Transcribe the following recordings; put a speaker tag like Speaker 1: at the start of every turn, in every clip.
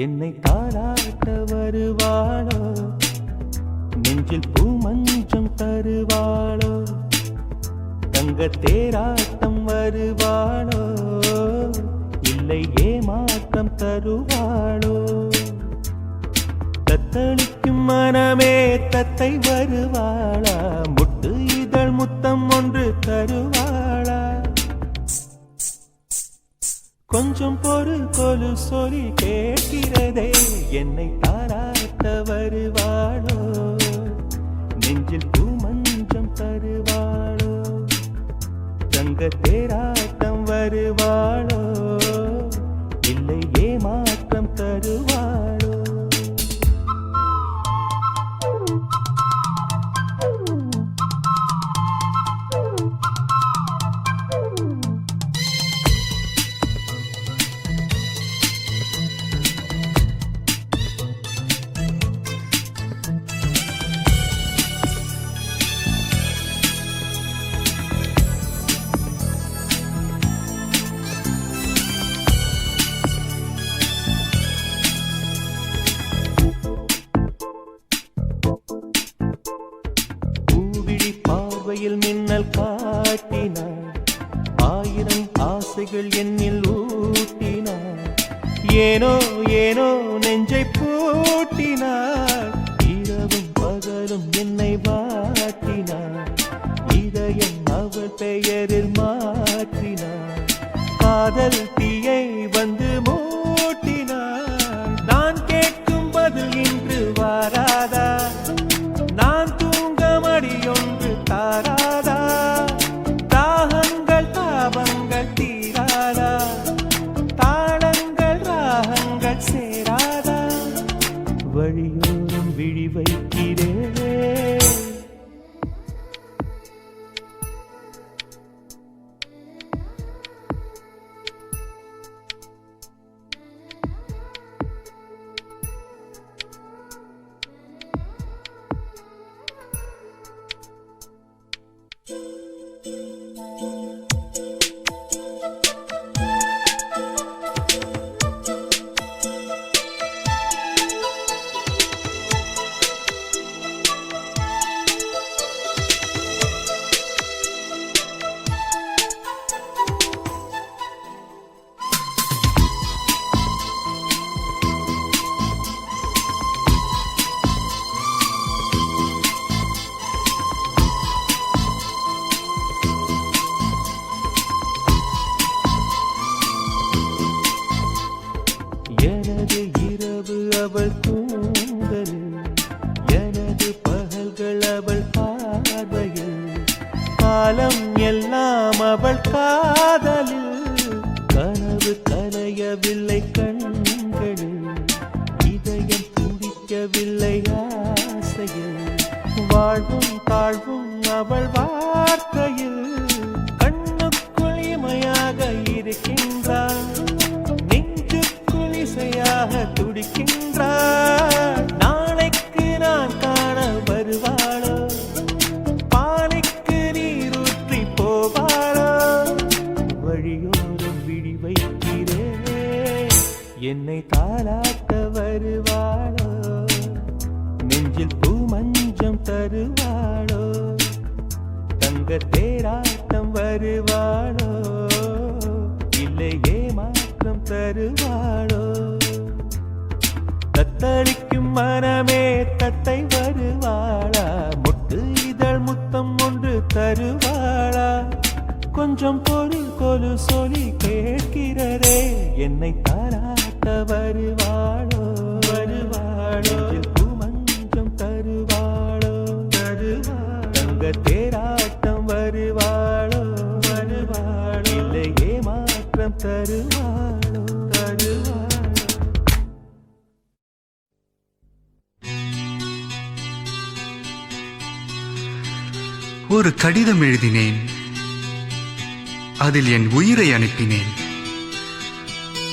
Speaker 1: என்னை தாராட்ட வருவாளோ, நெஞ்சில் பூமஞ்சம் தருவாளோ, தங்க தேராட்டம் வருவாளோ, இல்லை ஏமாற்றம் தருவாளோ. தத்தளிக்கும் மனமே தத்தை வருவாளா, முட்டு இதழ் முத்தம் ஒன்று தருவாளா. கொஞ்சம் பொறு கொலு சொல்லி கேட்கிறதே, என்னை தாராட்ட வருவாளோ, நெஞ்சில் பூமஞ்சம் தருவாளோ, தங்க தேராட்டம் வருவாளோ, இல்லை ஏமாற்றம் தருவாளோ. மின்னல் காட்டினாள், ஆயிரம் ஆசைகள் என்னில் ஊட்டினாள், ஏனோ ஏனோ நெஞ்சை பூட்டினாள், இரவும் பகலும் என்னை வாட்டினாள், இதயம் அவள் பெயரில் மாற்றினாள், காதல் தீயை வந்து மூட்டினாள். நான் கேட்கும் பதில் இன்று வாராதா, நான் தூங்க மடியொன்று தாராதா, தாகங்கள் தாபங்கள் தீராதா, தாளங்கள் ராகங்கள் சேராதா, வழியோரம் விழி வைக்கிறேன். எனது இரவு அவள் தூங்கல், எனது பகல்கள் அவள் பார்வையில், காலம் எல்லாம் அவள் காதலில், கனவு கலையவில்லை கண்களில், இதயம் துடிக்கவில்லை ஆசையில், வாழ்வும் தாழ்வும் அவள் வார்த்தையில், கண்ணுக்குள் இமையாக இருக்கின்றாள், இசையாக துடிக்கின்றாள், நாளைக்கு நான் காண வருவாளோ, பாலைக்கு நீரூற்றி போவாளோ, வழியோரம் விழி வைக்கிறேன், என்னை தாராட்ட வருவாளோ, நெஞ்சில் பூமஞ்சம் தருவாளோ, தங்க தேராட்டம் வருவாளோ, இல்லை ஏமாற்றம் தருவாளோ. தத்தளிக்கும் மனமே தத்தை வருவாளா, முட்டு இதழ் முத்தம் ஒன்று தருவாளா, கொஞ்சம் பொறு கொலு சொல்லி கேட்கிறதே, என்னை தாராட்ட வருவாளோ, வருவாளோ, பூமஞ்சம் தருவாளோ, தருவாளோ, தங்க தேராட்டம் வருவாளோ, வருவாளோ, இல்லை ஏமாற்றம் தருவாளோ, தருவாளோ.
Speaker 2: ஒரு கடிதம் எழுதினேன், அதில் என் உயிரை அனுப்பினேன்,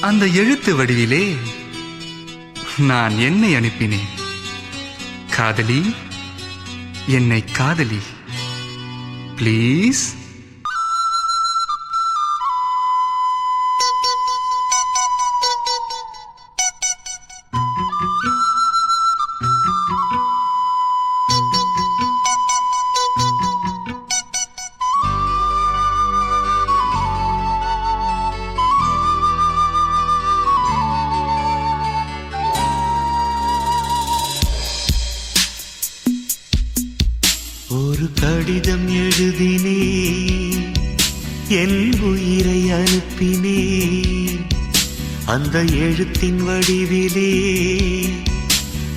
Speaker 2: அந்த எழுத்து வடிவிலே நான் என்னை அனுப்பினேன். காதலி, என்னை காதலி, ப்ளீஸ்.
Speaker 3: ஒரு கடிதம் எழுதினே என் உயிரை அனுப்பினே அந்த எழுத்தின் வடிவிலே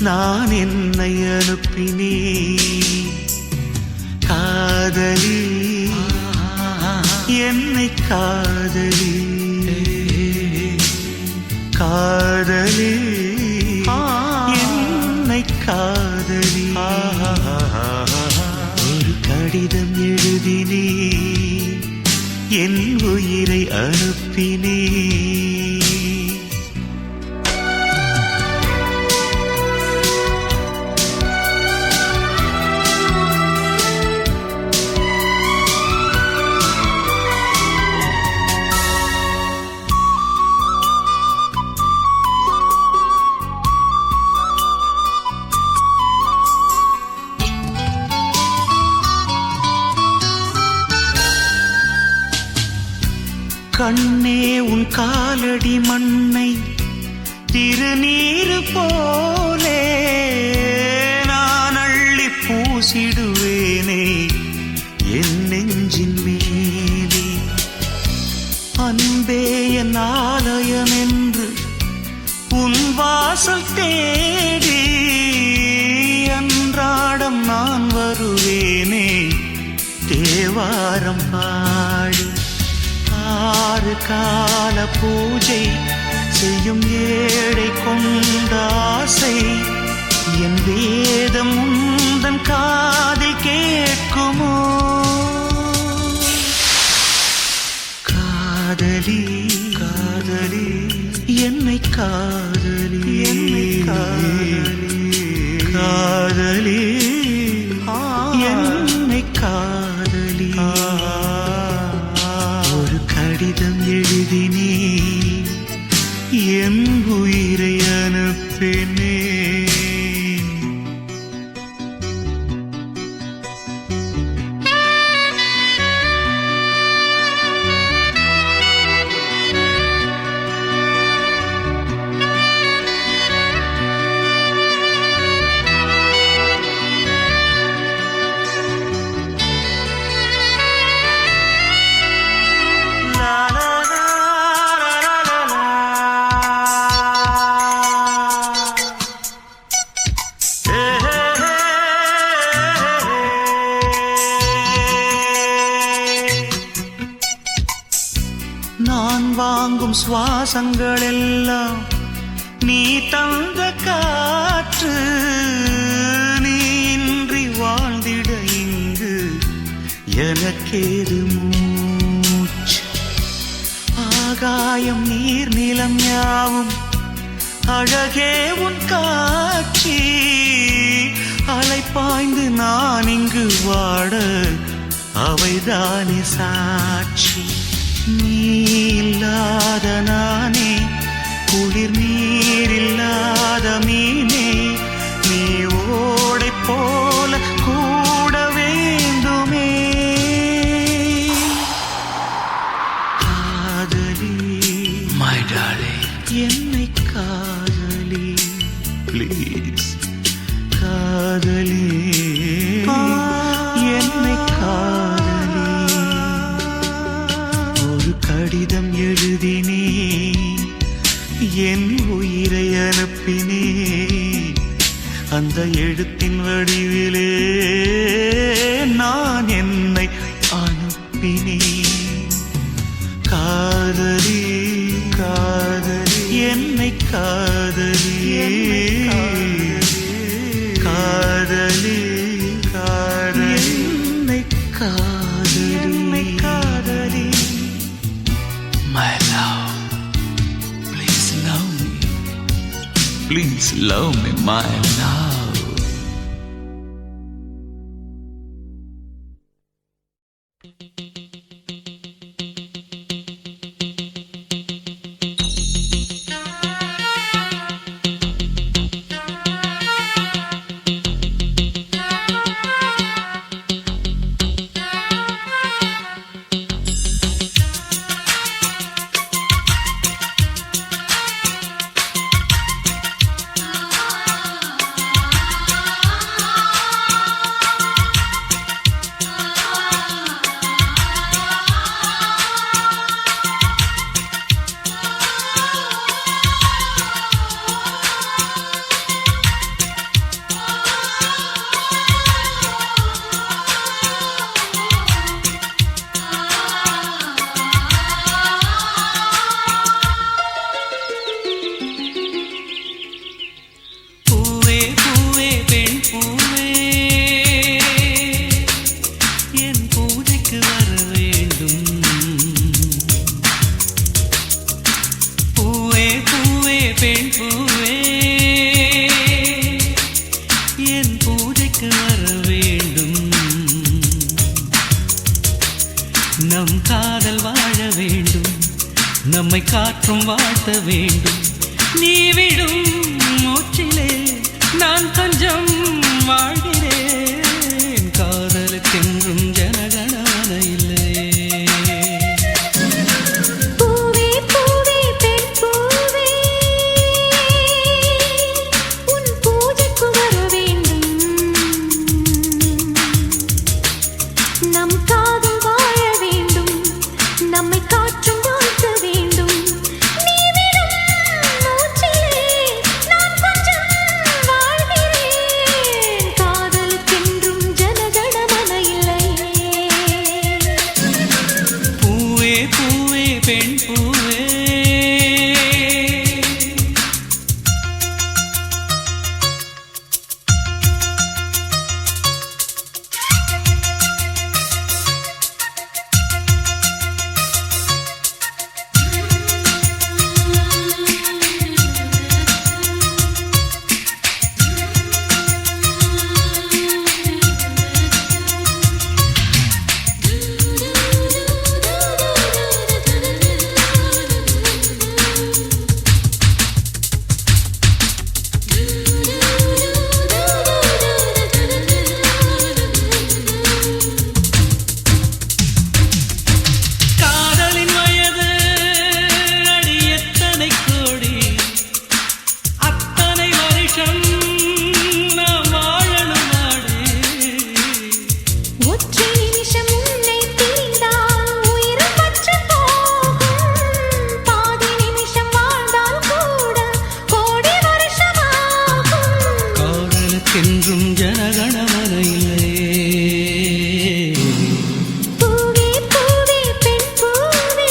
Speaker 3: நான் என்னை அனுப்பினே காதலி என்னை காதலி காதலி என்னை காதலி ஒரு கடிதம் எழுதினே என் உயிரை அனுப்பினே கண்ணே உன் காலடி மண்ணை திருநீரு போலே நான் அள்ளி பூசிடுவேனே என் நெஞ்சின் மேலே அன்பே என் ஆலயம் என்று உன் வாசல் தேடி அன்றாடம் நான் வருவேனே தேவாரம் பாடி ஆறு கால பூஜை செய்யும் ஏழை கொண்ட ஆசை என் வேதம் உந்தன் காதில் கேட்குமோ காதலி காதலி என்னை காதலி என்னை காதலி காதலி என்னை காதலி கடிதம் எழுதினே என் உயிரை அனுப்பினே நான் வாங்கும் சுவாசங்கள் எல்லாம் நீ தந்த காற்று நீ இன்றி வாழ்ந்திட இங்கு எனக்கேது மூச்சு ஆகாயம் நீர் நிலம் யாவும் அழகே உன் காட்சி அலை பாய்ந்து நான் இங்கு வாட அவைதானே சாட்சி நீ இல்லாத நானே குளிர் நீர் இல்லாத மீனே நீ ஓடை போல கூட வேண்டுமே காதலி my darling என்னை காதலி ப்ளீஸ் காதலி என்னை காதலி ஒரு கடிதம் எழுதினே என் உயிரை அனுப்பினே அந்த எழுத்தின் வடிவிலே நான் என்னை அனுப்பினே காதலி காதலி என்னை காதலி காதலி காதலி என்னை காதலி என்னை காதலி my love please love me my love
Speaker 4: நம்மை காற்றும் வாழ்த்த வேண்டும். நீ விடும் மூச்சிலே நான் கொஞ்சம் வாழ்கிறேன். காதலுக்கென்றும் ஜனகணமன இல்லையே.
Speaker 5: பூவே பூவே பெண் பூவே உன் பூஜைக்கு வர வேண்டும். நம் காதல் வாழ வேண்டும். நம்மை காற்றும் வாழ்த்த வேண்டும். நீ விடும் மூச்சிலே நான் கொஞ்சம் வாழ்கிறேன். காதலுக்கென்றும் ஜனகணமன இல்லையே.
Speaker 4: பூவே பூவே பெண் பூவே. காதலின் வயது அடி எத்தனை கோடி, அத்தனை வருஷம் நாம் வாழணும் நாடு.
Speaker 5: ஒற்றை நிமிஷம் உன்னை பிரிந்தால் உயிர் பற்றுப் போகும். பாதி நிமிஷம் வாழ்ந்தால் கூட கோடி வருஷமாகும்.
Speaker 4: காதலுக்கென்றும் ஜனகணமன இல்லையே.
Speaker 5: பூவே பூவே பெண் பூவே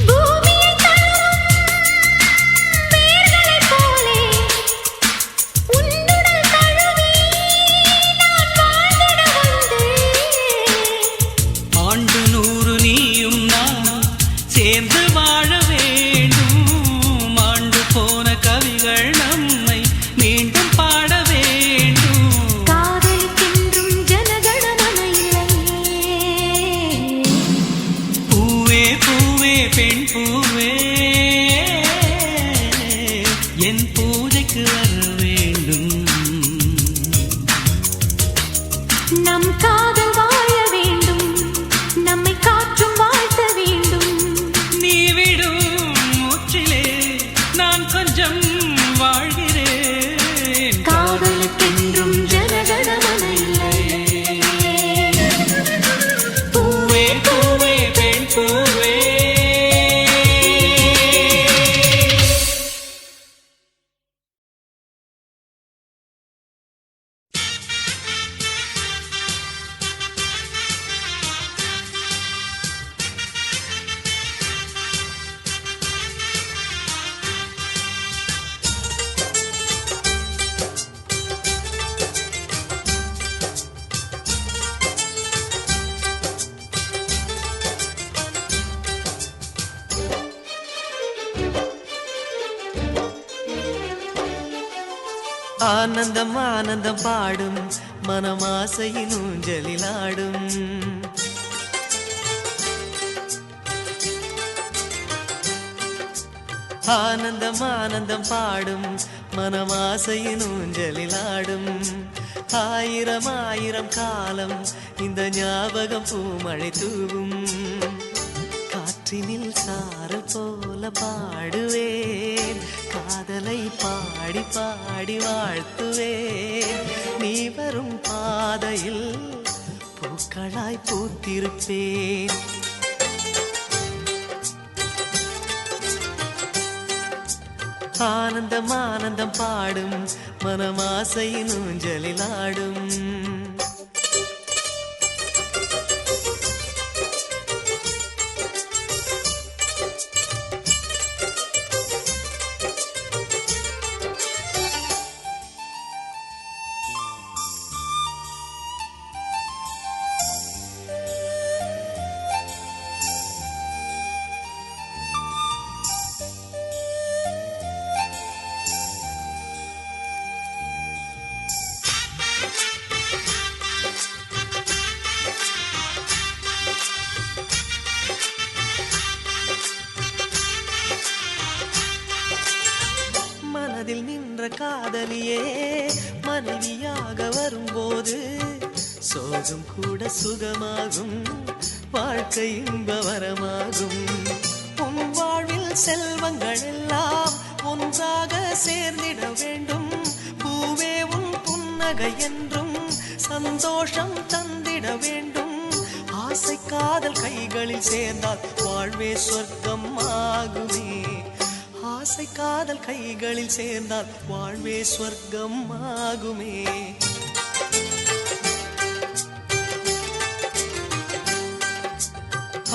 Speaker 5: பூமியை தழுவும் வேர்களைப் போலே உன்னுடல் தழுவி நான் வாழ்ந்திட வந்தேன்.
Speaker 4: ஆண்டு 100 நீயும் நானும் சேர்ந்து வாழ வேண்டும். ஆண்டு போன கவிகள் நம்மை மீண்டும் பாட வேண்டும்.
Speaker 5: காதலுக்கென்றும் ஜனகணமன இல்லையே.
Speaker 4: பூவே பூவே பெண் பூவே என் பூஜைக்கு வர வேண்டும்.
Speaker 5: நம் காதல் வாழ வேண்டும். நம்மை காற்றும் வாழ்த்த வேண்டும்.
Speaker 4: நீ விடும் மூச்சிலே நான் கொஞ்சம் வாழ்கிறேன்.
Speaker 5: காதலுக்கென்றும் ஜனகணமன இல்லையே.
Speaker 4: பூவே பூவே பெண் பூவே.
Speaker 6: ஆனந்தம் ஆனந்தம் பாடும் மனமாசையின் ஊஞ்சலிலாடும். ஆனந்தம் ஆனந்தம் பாடும் மனமாசையின் ஊஞ்சலிலாடும். ஆயிரம் ஆயிரம் காலம் இந்த ஞாபகம் பூமழை தூவும். காற்றினில் சாரல் போல பாடுவேன். காதலை பாடி பாடி வாழ்த்துவேன். நீ வரும் பாதையில் பூக்களாய் பூத்திருப்பேன். ஆனந்தம் ஆனந்தம் பாடும் மனமாசையின் ஊஞ்சலில் ஆடும் மனதில் நின்ற காதலியே மனைவியாக வரும்போது சோகம் கூட சுகமாகும் வாழ்க்கை இன்பவரமாகும் உன் வாழ்வில் செல்வங்கள் எல்லாம் ஒன்றாக சேர்ந்திட வேண்டும் பூவே உன் புன்னகை என்றும் சந்தோஷம் தந்திட வேண்டும் ஆசை காதல் கைகளில் சேர்ந்தால் வாழ்வே சொர்க்கம் ஆகுமே ஆசை காதல் கைகளில் சேர்ந்தால் வாழ்வே சொர்க்கம் ஆகுமே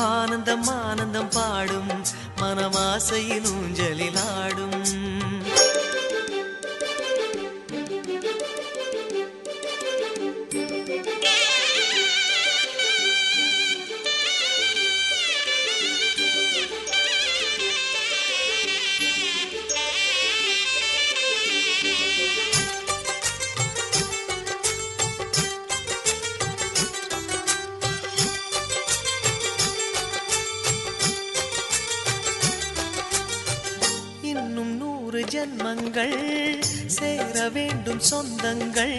Speaker 6: ஆனந்தம் ஆனந்தம் பாடும் மனமாசையின் ஊஞ்சலில் ஆடும் இன்னும் 100 ஜன்மங்கள் சேர வேண்டும் சொந்தங்கள்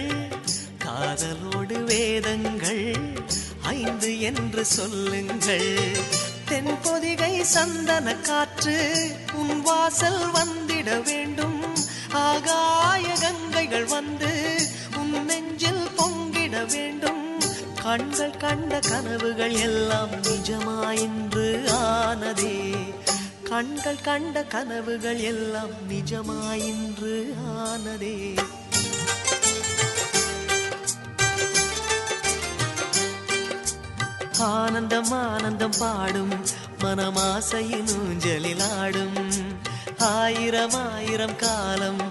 Speaker 6: காதலோடு வேதங்கள் 5 என்று சொல்லுங்கள் தென்பொதிகை சந்தன காற்று உன் வாசல் வந்திட வேண்டும் ஆகாய கங்கைகள் வந்து உன் நெஞ்சில் பொங்கிட வேண்டும் கண்கள் கண்ட கனவுகள் எல்லாம் நிஜமாயின்று ஆனதே கண்கள் கண்ட கனவுகள் எல்லாம் நிஜமாயின்று ஆனதே ஆனந்தம் ஆனந்தம் பாடும் மனமாசையின் ஊஞ்சலில் ஆடும் ஆயிரம் ஆயிரம் காலம்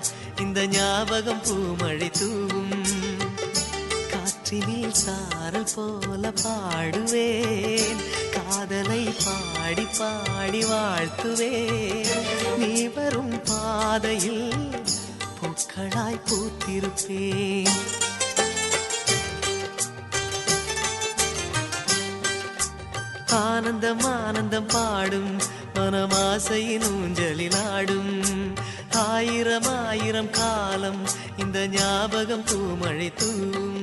Speaker 6: இந்த ஞாபகம் பூமழை தூவும் காற்றினில் சாரல் போல பாடுவேன் காதலை பாடி பாடி வாழ்த்துவேன் நீ வரும் பாதையில் பூக்களாய் பூத்திருப்பேன் ஆனந்தம் ஆனந்தம் பாடும் மனமாசையின் ஊஞ்சலில் ஆடும் ஆயிரம் ஆயிரம் காலம் இந்த ஞாபகம் பூமழை தூவும்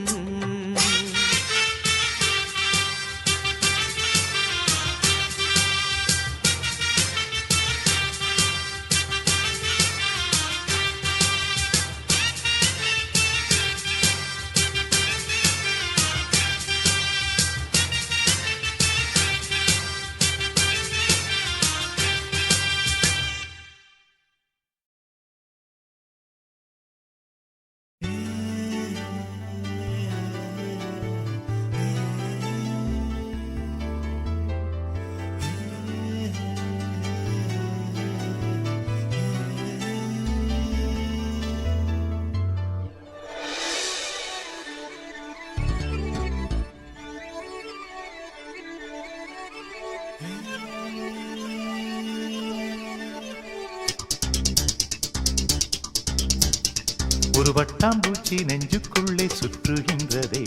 Speaker 1: ஒரு வட்டாம்பூச்சி நெஞ்சுக்குள்ளே சுற்றுகின்றதே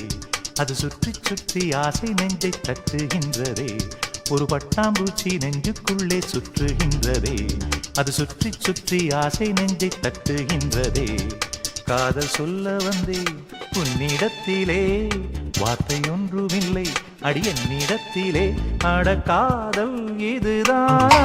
Speaker 1: அது சுற்றி சுற்றி ஆசை நெஞ்சை தட்டுகின்றதே ஒரு பட்டாம்பூச்சி நெஞ்சுக்குள்ளே சுற்றுகின்றதே அது சுற்றி சுற்றி ஆசை நெஞ்சை தட்டுகின்றதே காதல் சொல்ல வந்தே உன்னிடத்திலே வார்த்தை ஒன்றுமில்லை அடி என்னிடத்திலே அட காதல் இதுதான்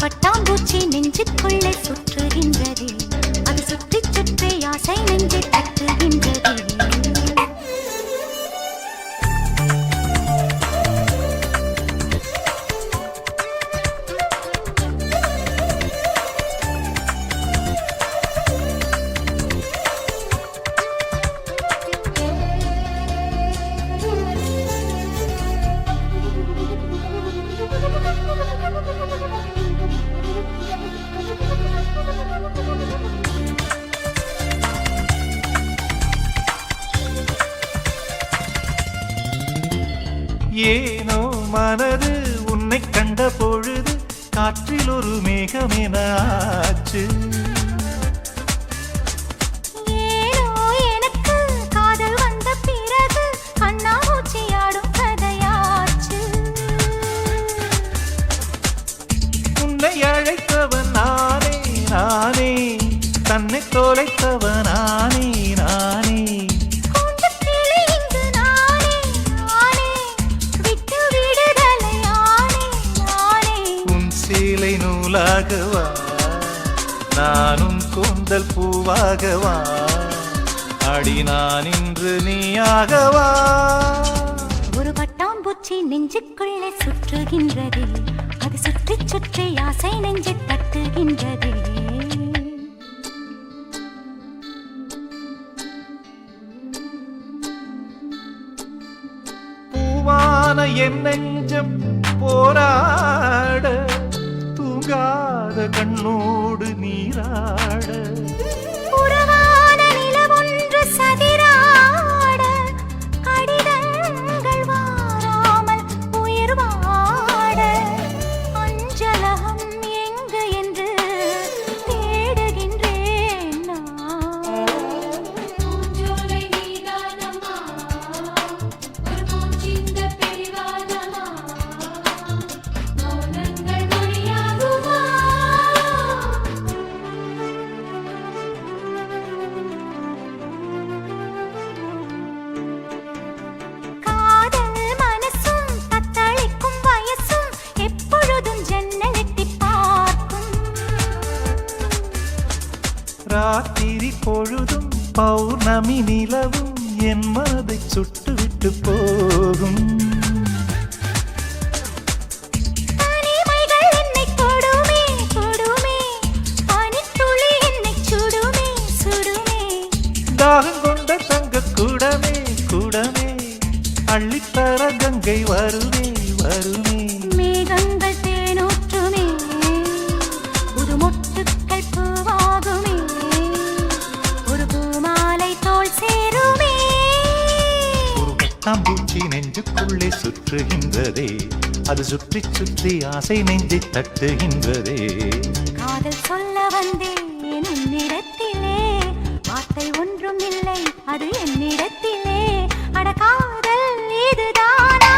Speaker 5: பட்டாம்பூச்சி நெஞ்சுக்குள்ளே சுற்றி
Speaker 1: ஏனோ மனது உன்னை கண்ட பொழுது காற்றில் ஒரு மேகமென ஆச்சு.
Speaker 5: ஏனோ எனக்கு காதல் வந்த பிறகு கண்ணாமூச்சியாடும் கதையாச்சு.
Speaker 1: உன்னை அழைத்தவன் நானே நானே, தன்னை தொலைத்தவன் நானே நானே.
Speaker 5: கூண்டுக்கிளி இங்கு நானே நானே, விட்டு விடுதலை நானே நானே.
Speaker 1: உன் சேலை நூலாகவா, நானும் கூந்தல் பூவாகவா, அடி நான் இன்று நீயாகவா.
Speaker 5: ஒரு பட்டாம்பூச்சி நெஞ்சுக்குள்ளே சுற்றுகின்றதே, அது சுற்றி சுற்றி ஆசை நெஞ்சை தட்டுகின்றதே.
Speaker 1: பூவான என் நெஞ்சம் போராட, தூங்காத கண்ணோடு நீராட.
Speaker 5: உறவான நிலவொன்று சதிராட, கடிதங்கள் வாராமல் உயிர் வாட. அஞ்சலகம் எங்கு என்று தேடுகின்றேன் நான். பூஞ்சோலை நீதானம்மா, ஒரு பூச்சிந்த பிரிவானம்மா, மௌனங்கள் மொழியாகுமா? காதல் மனசும் தத்தளிக்கும் வயசும் எப்பொழுதும் ஜன்னல் எட்டிப் பார்க்கும்.
Speaker 1: ராத்திரி பொழுதும் பௌர்ணமி நிலவும் என் மனதை சுட்டுவிட்டு போகும்.
Speaker 5: தனிமைகள் என்னை தொடுமே தொடுமே, பனித்துளி என்னை சுடுமே சுடுமே.
Speaker 1: தாகம் கொண்ட தங்க கூடமே கூடமே, அள்ளித்தர கங்கை வருமே வருமே.
Speaker 5: மேகங்கள் தேனூற்றுமே, புது மொட்டுக்கள் பூவாகுமே, ஒரு பூமாலை தோள் சேருமே.
Speaker 1: ஒரு பட்டாம்பூச்சி நெஞ்சுக்குள்ளே சுற்றுகின்றதே, அது சுற்றி சுற்றி ஆசை நெஞ்சை தட்டுகின்றதே.
Speaker 5: காதல் சொல்ல வந்தேன் உன்னிடத்திலே, வார்த்தை ஒன்றும் இல்லை அது என்னிடத்திலே. அட காதல் இதுதானா?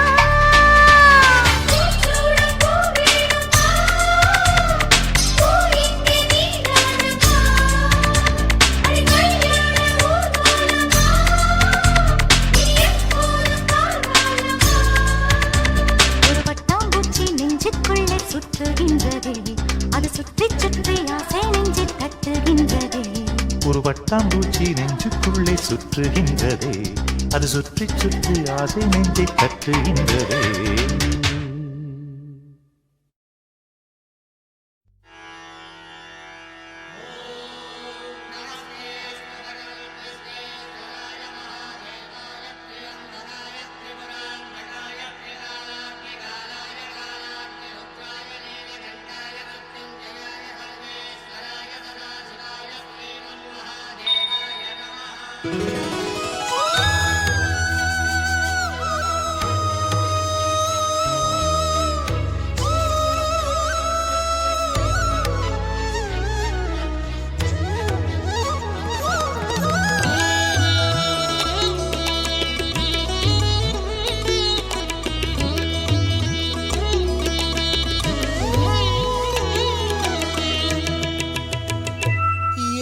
Speaker 5: ஒரு பட்டாம்பூச்சி நெஞ்சுக்குள்ளே சுற்றுகின்றதே, அது சுற்றி சுற்றி ஆசை நெஞ்சை தட்டுகின்றதே.
Speaker 1: ஒரு பட்டாம்பூச்சி நெஞ்சுக்குள்ளே சுற்றுகின்றதே, அது சுற்றி சுற்றி ஆசை நெஞ்சை தட்டுகின்றதே.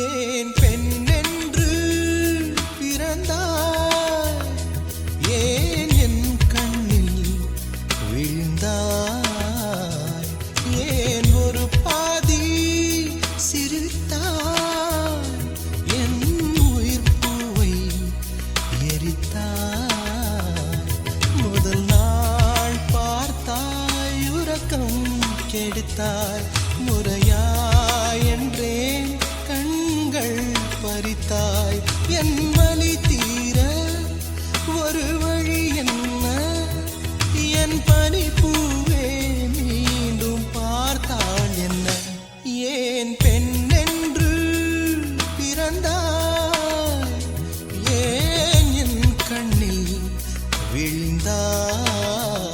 Speaker 6: ஏன் பெண்ணென்று பிறந்தாய், ஏன் என் கண்ணில் விழுந்தாய், ஏன் ஒரு பாதி சிரித்தாய், என் உயிர் பூவை எரித்தாய். முதல் நாள் பார்த்தாய் உறக்கம் கெடுத்தாய், முறையாய் என்றேன் கண்கள் பறித்தாய். என் வலி தீர ஒரு வழி என்ன, என் பனி பூவே மீண்டும் பார்த்தாள் என்ன. ஏன் பெண்ணென்று பிறந்தாய், ஏன் என் கண்ணில் விழுந்தாய்.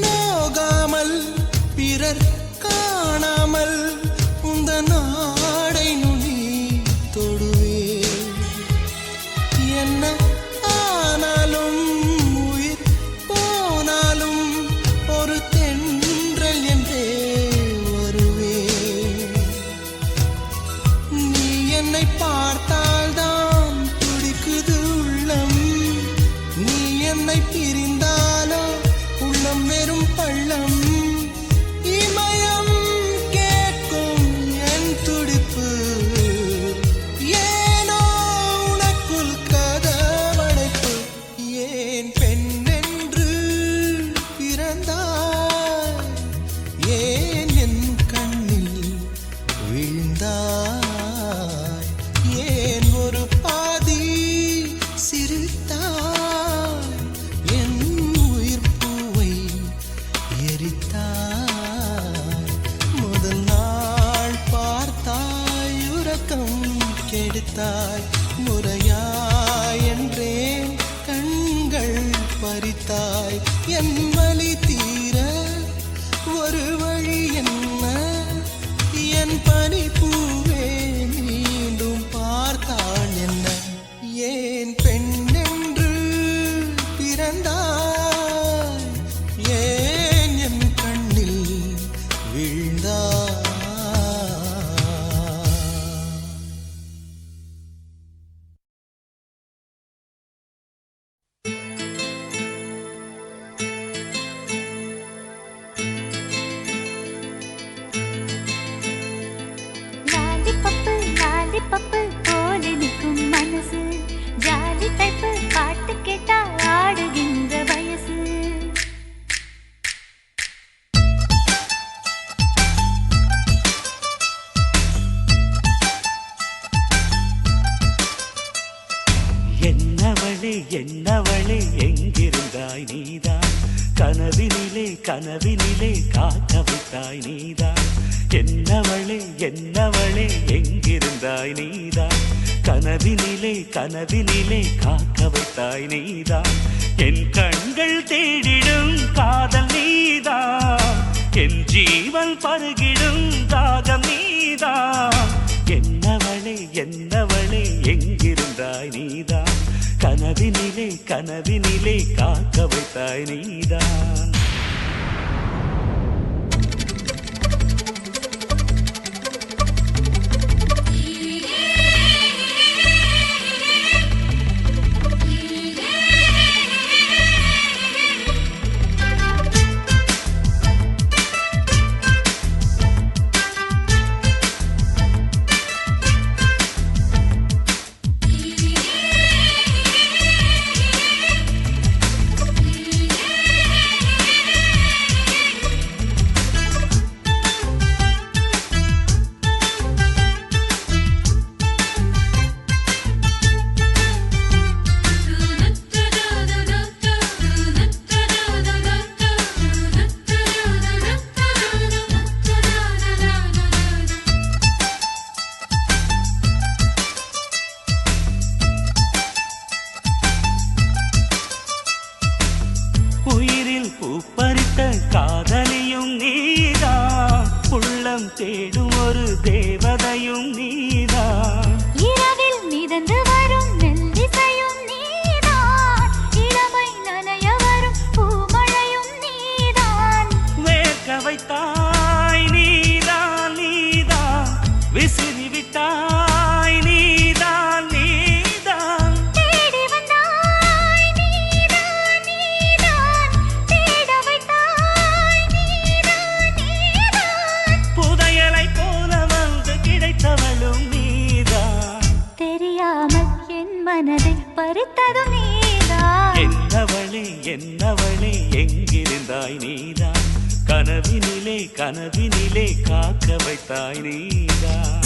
Speaker 6: நோகாமல் பிறர் காணாமல் உந்த நாடை நுனி தொடுவே என்ன ஆனாலும் உயிர் போனாலும் ஒரு தென்றல் என்றே வருவே நீ என்னை பார்த்தால்தான் துடிக்குது உள்ளம் நீ என்னை பிரிந்தாலோ உள்ளம் வெறும் பள்ளம் இமயம் கேட்கும் என் துடிப்பு ஏனோ உனக்குள் கதவடைப்பு ஏன் பெண் என்று பிறந்தாய் ஏன் என் கண்ணில் விழுந்தாய் ஏன் ஒரு பாதி சிரித்தாய் என் உயிர் பூவை எரித்தாய் முதல் நாள் பார்த்தாய் உறக்கம் கெடுத்தாய் முறையாய் என்றேன் கண்கள் பறித்தாய் என் வலி தீர ஒரு வழி என்ன என் பனி பூவே மீண்டும் பார்த்தாள் என்ன ஏன் பெண் என்று பிறந்தாய் ஏன் என் கண்ணில் விழுந்தாய்
Speaker 5: லாலிபப்பு போல நிற்கும் மனசு ஜாலி டைப்பு பாட்டு கேட்டா ஆடுகின்ற வயசு
Speaker 4: என்னவளே என்னவளே எங்கிருந்தாய் நீதான் கனவினிலே கனவினிலே காக்க வைத்தாய் நீதான் என்னவளே என்னவளே எங்கிருந்தாய் நீதான் கனவினிலே கனவினிலே காக்க வைத்தாய் நீதான் என் கண்கள் தேடிடும் காதல் நீதான் என் ஜீவன் பருகிடும் தாகம் நீதான் என்னவளே என்னவளே எங்கிருந்தாய் நீதான் கனவினிலே கனவினிலே காக்க வைத்தாய் நீதான் தேடும் ஒரு தேவதையும் நீதான்.
Speaker 5: இரவில் மிதந்து வரும் மெல்லிசையும் நீதான். இளமை நனைய வரும் பூமழையும் நீதான்.
Speaker 4: வேர்க்க வைத்தாய் நீதான் நீதான், விசிறி விட்டாய் நீதான் நீதான்.
Speaker 5: தேடி வந்தாய் நீதான் நீதான், தேட வைத்தாய் நீதான் நீதான்.
Speaker 4: புதையலை போல வந்து கிடைத்தவளும் நீதான்.
Speaker 5: தெரியாமல் என் மனதை பறித்ததும் நீதான்.
Speaker 4: என்னவளே என்னவளே எங்கிருந்தாய் நீதான். கனவினிலே கனவினிலே காக்க வைத்தாய் நீதான்.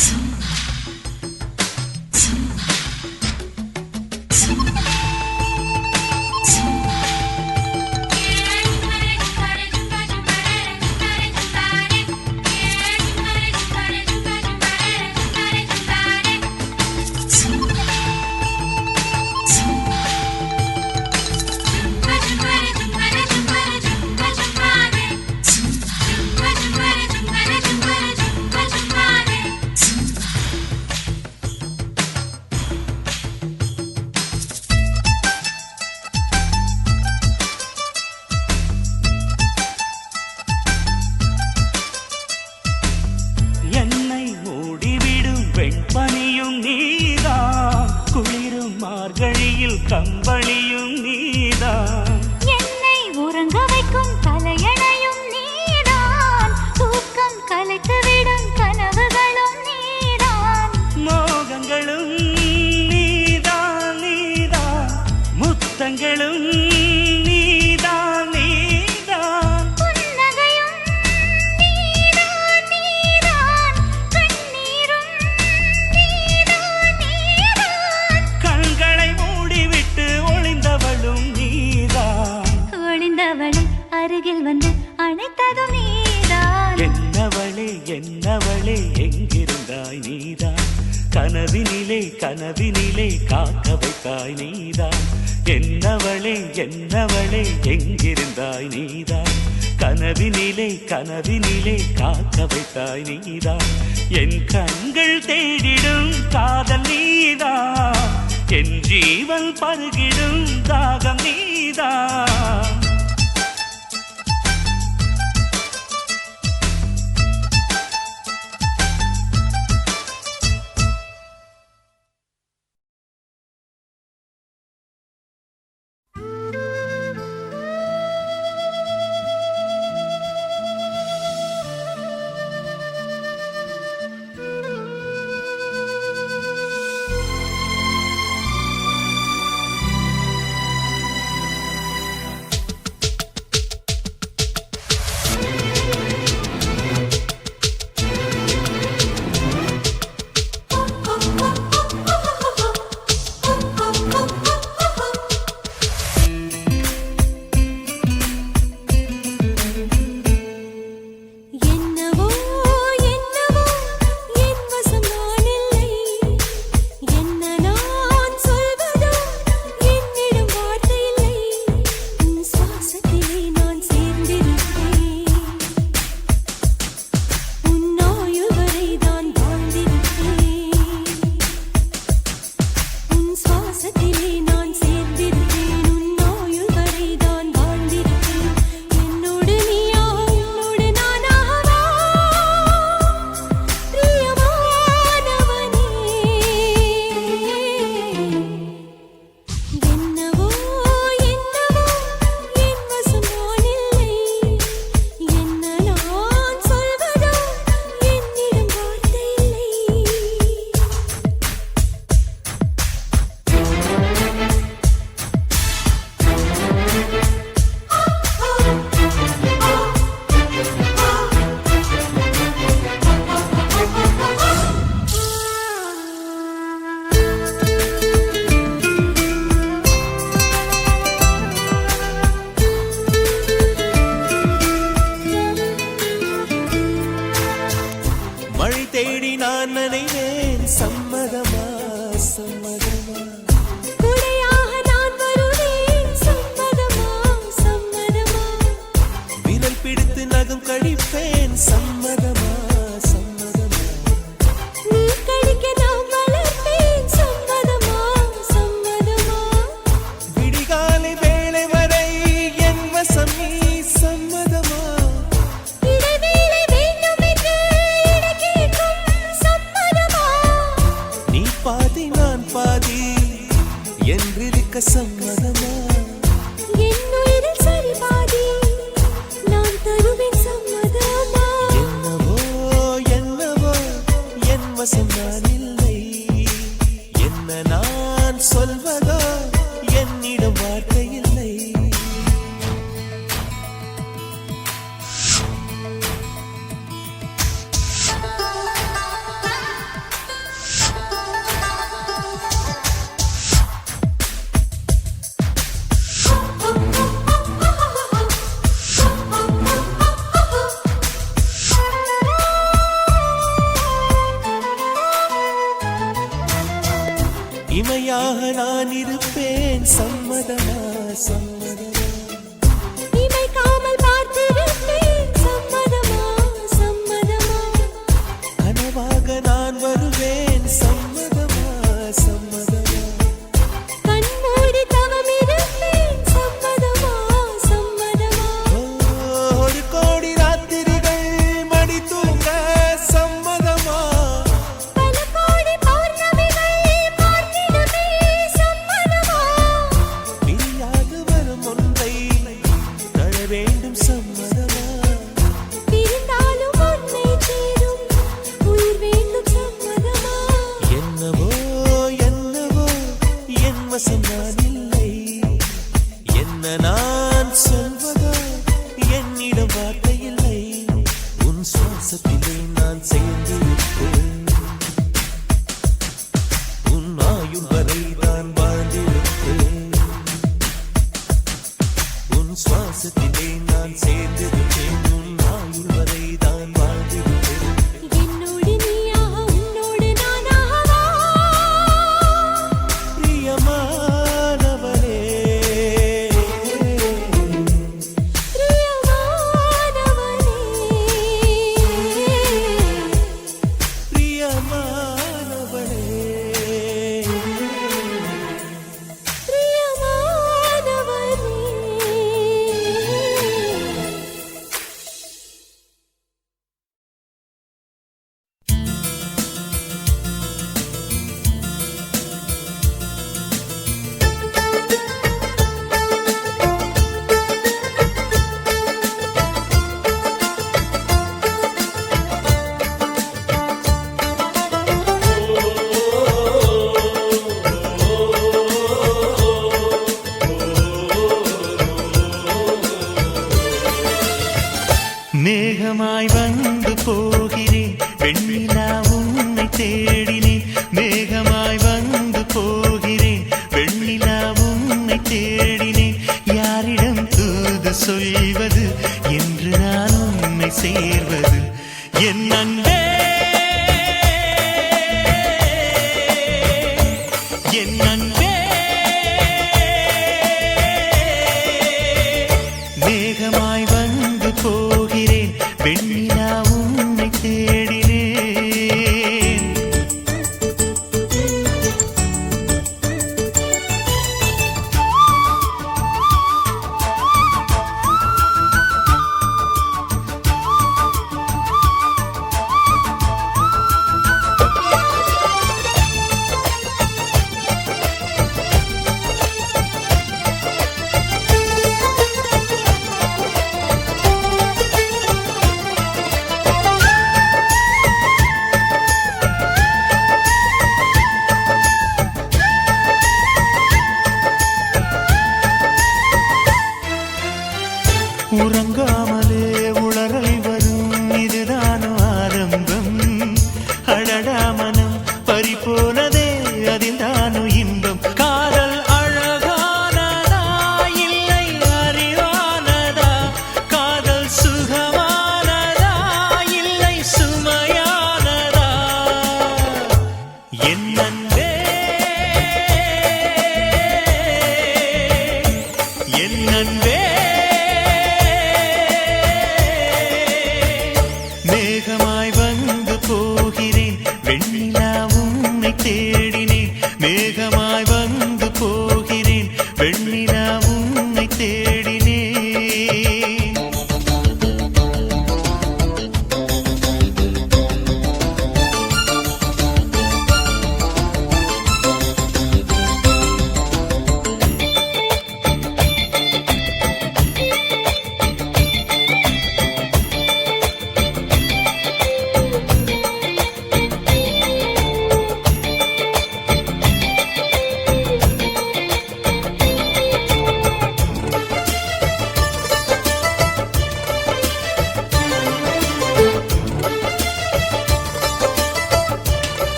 Speaker 4: வெண்பனியும் நீதான், குளிரும் மார்கழியில் கம்பளியும் நீதான்,
Speaker 5: என்னை உறங்க வைக்கும் தலையணையும் நீதான், தூக்கம் கலைத்துவிடும் கனவுகளும் நீதான்,
Speaker 4: மோகங்களும் நீதான் நீதான், முத்தங்களும் நீதான் நீதான்,
Speaker 5: புன்னகையும் நீதான் நீதான், கண்ணீரும் நீதான் நீதான்,
Speaker 4: கண்களை மூடிவிட்டு ஒளிந்தவளும் நீதான்,
Speaker 5: ஒளிந்தவளை அருகில் வந்து அணைத்ததும் நீதான்,
Speaker 4: என்னவளே என்னவளே எங்கிருந்தாய் நீதான், கனவினிலே கனவினிலே காக்க வைத்தாய் நீதான், என்னவளே என்னவளே எங்கிருந்தாய் நீதான், கனவினிலே கனவினிலே காக்க வைத்தாய் நீதான், என் கண்கள் தேடிடும் காதல் நீதான், என் ஜீவன் பருகிடும் தாகம் நீதான்.
Speaker 6: என்றிருக்க சம்மதமா?
Speaker 5: என்னுயிரில் சரிபாதி நான் தருவேன் சம்மதமா?
Speaker 6: என் துணையாக நான் இருப்பேன் சம்மதமா சம்மதமா
Speaker 5: இமைக்காமல் பார்த்திருப்பேன் சம்மதமா சம்மதமா
Speaker 6: கனவாக நான் வருவேன் சம்மதமா சம்மதமா
Speaker 5: கண்மூடி தவம் இருப்பேன் சம்மதமா சம்மதமா
Speaker 6: ஒரு கோடி ராத்திரிகள் மடி தூங்க சம்மதமா
Speaker 5: பல கோடி பௌர்ணமிகள் பார்த்திடுமே சம்மதமா
Speaker 6: பிரியாது வரும் ஒன்றை தர வேண்டும் சம்மதமா
Speaker 5: பிரிந்தாலும் உன்னை சேரும் உயிர் வேண்டும் சம்மதமா
Speaker 6: என்னவோ என்னவோ என் வசம் நான் இல்லை என்ன நான் சொல்வதோ என்னிடம் வார்த்தை இல்லை உன் சுவாசத்திலே நான் சேர்ந்திருப்பேன் உன் ஆயுள் வரை நான் வாழ்ந்திருப்பேன் உன் சுவாசத்திலே நான் சேர்ந்திருப்பேன் உன் ஆயுள் வரை தான் வாழ்ந்திருப்பேன்
Speaker 5: என்னோடு நீயாக உன்னோடு நானாகவா
Speaker 6: பிரியமானவரே
Speaker 5: பிரியமானவனே பிரியமானவனே
Speaker 1: மேகமாய் வந்து போகிறேன் வெண்ணிலா உன்னை தேடினேன் மேகமாய் வந்து போகிறேன் வெண்ணிலா உன்னை தேடினேன் யாரிடம் தூது சொல்வது என்று நான் உன்னை சேர்வது என் அன்பே என் அன்பே மேகமாய் வந்து போகிறேன் வெண்ணிலா உன்னை தேடினேன் உறங்காமலே உளறல் வரும் இதுதான் ஆரம்பம் அடடா மனம் பறிபோனதே அதில் தானு இன்பம் காதல் அழகானதா இல்லை அறிவானதா காதல் சுகமானதா இல்லை சுமையானதா என் அன்பே என் அன்பே மேகமாய் வந்து போகிறேன் வெண்ணிலா உன்னை தேடினேன் மேகமாய் வந்து போகிறேன் வெண்ணிலா உன்னை தேடினேன்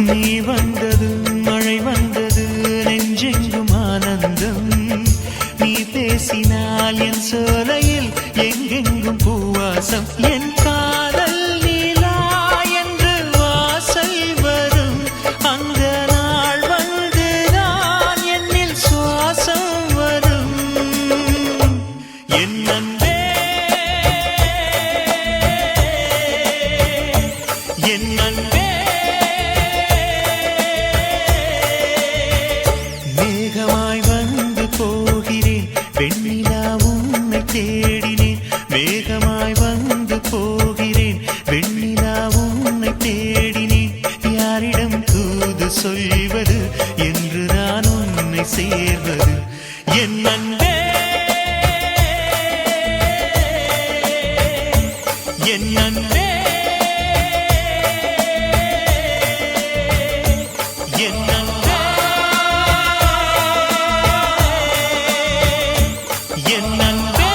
Speaker 1: நீ வந்தது மழை வந்தது நெஞ்செங்கும் ஆனந்தம் நீ பேசினால் என் சோலையில் எங்கெங்கும் பூவாசம் என் காதல் நீலா என்று வாசல் வரும் அங்கு தேடினேன் வேகமாய் வந்து போகிறேன் வெண்ணிலா உன்னை தேடினேன் யாரிடம் தூது சொல்வது என்று நான் உன்னை சேர்வது என் அன்பே என் அன்பே என் அன்பே என் அன்பே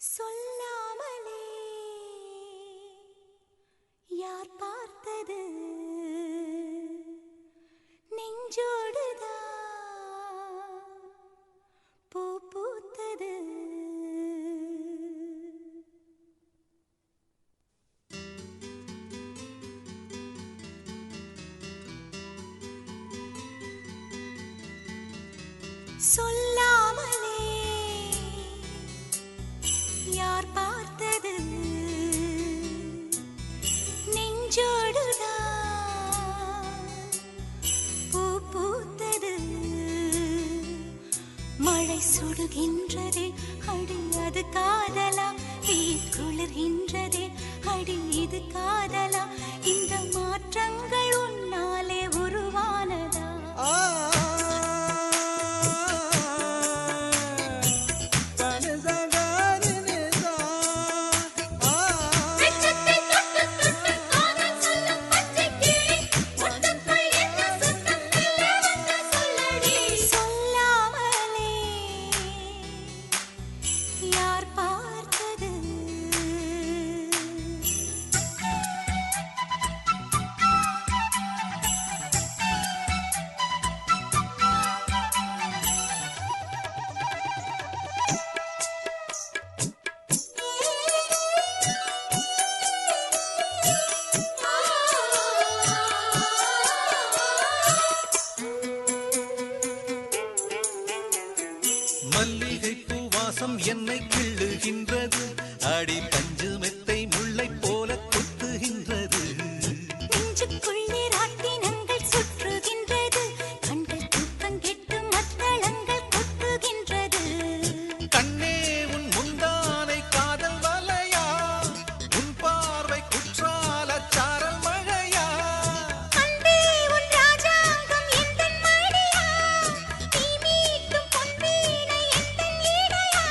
Speaker 5: சொல்லாமலே யார் பார்த்தது நெஞ்சோடுதான் பூ பூத்தது சொல்லாமலே யார் பார்த்தது நெஞ்சோடுதான் பூ பூத்தது மழை சுடுகின்றதே அடி அது காதலா வீர் குளிர்கின்றதே அடி இது காதலா இந்த மாற்றங்கள் உன்னாலே உருவானதா சொல்லாமலே யார் பார்த்தது
Speaker 6: மல்லிகை பூவாசம் என்னை கிள்ளுகின்றது அடி பஞ்சு மெத்தை முல்லை போல கொத்துகின்றது
Speaker 5: நெஞ்சுக்குள்ளே ராட்டினங்கள் சுற்றுகின்றது கண்கள் தூக்கம் கெட்டு மத்தளங்கள் கொட்டுகின்றது
Speaker 6: கண்ணே உன் முந்தானை காதல் வலையா உன் பார்வை குற்றால சாரல் மழையா
Speaker 5: அன்பே உன் ராஜாங்கம் எந்தன் மடியா நீ மீட்டும் பொன்வீணை எந்தன் இடையா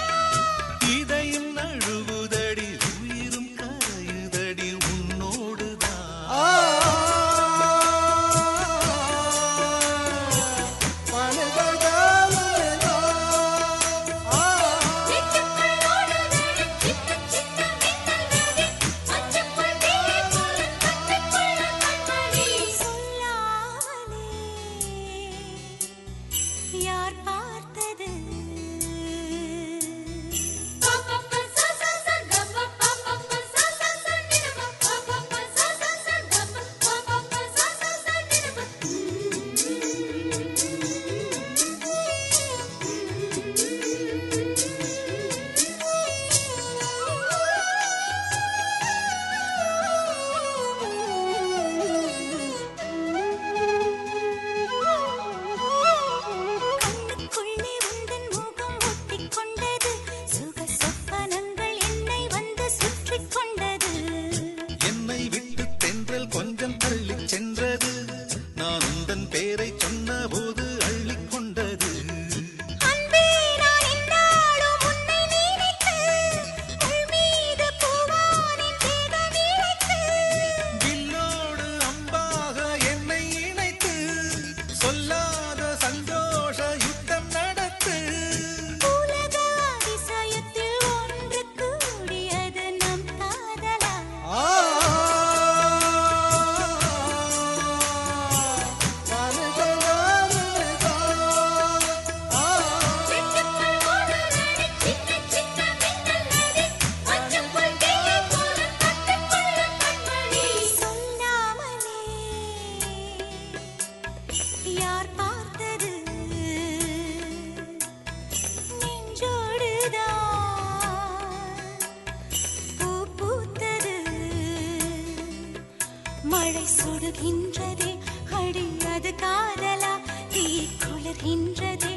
Speaker 5: மழை சுடுகின்றதே அடி அது காதலா தீ குளிர்கின்றதே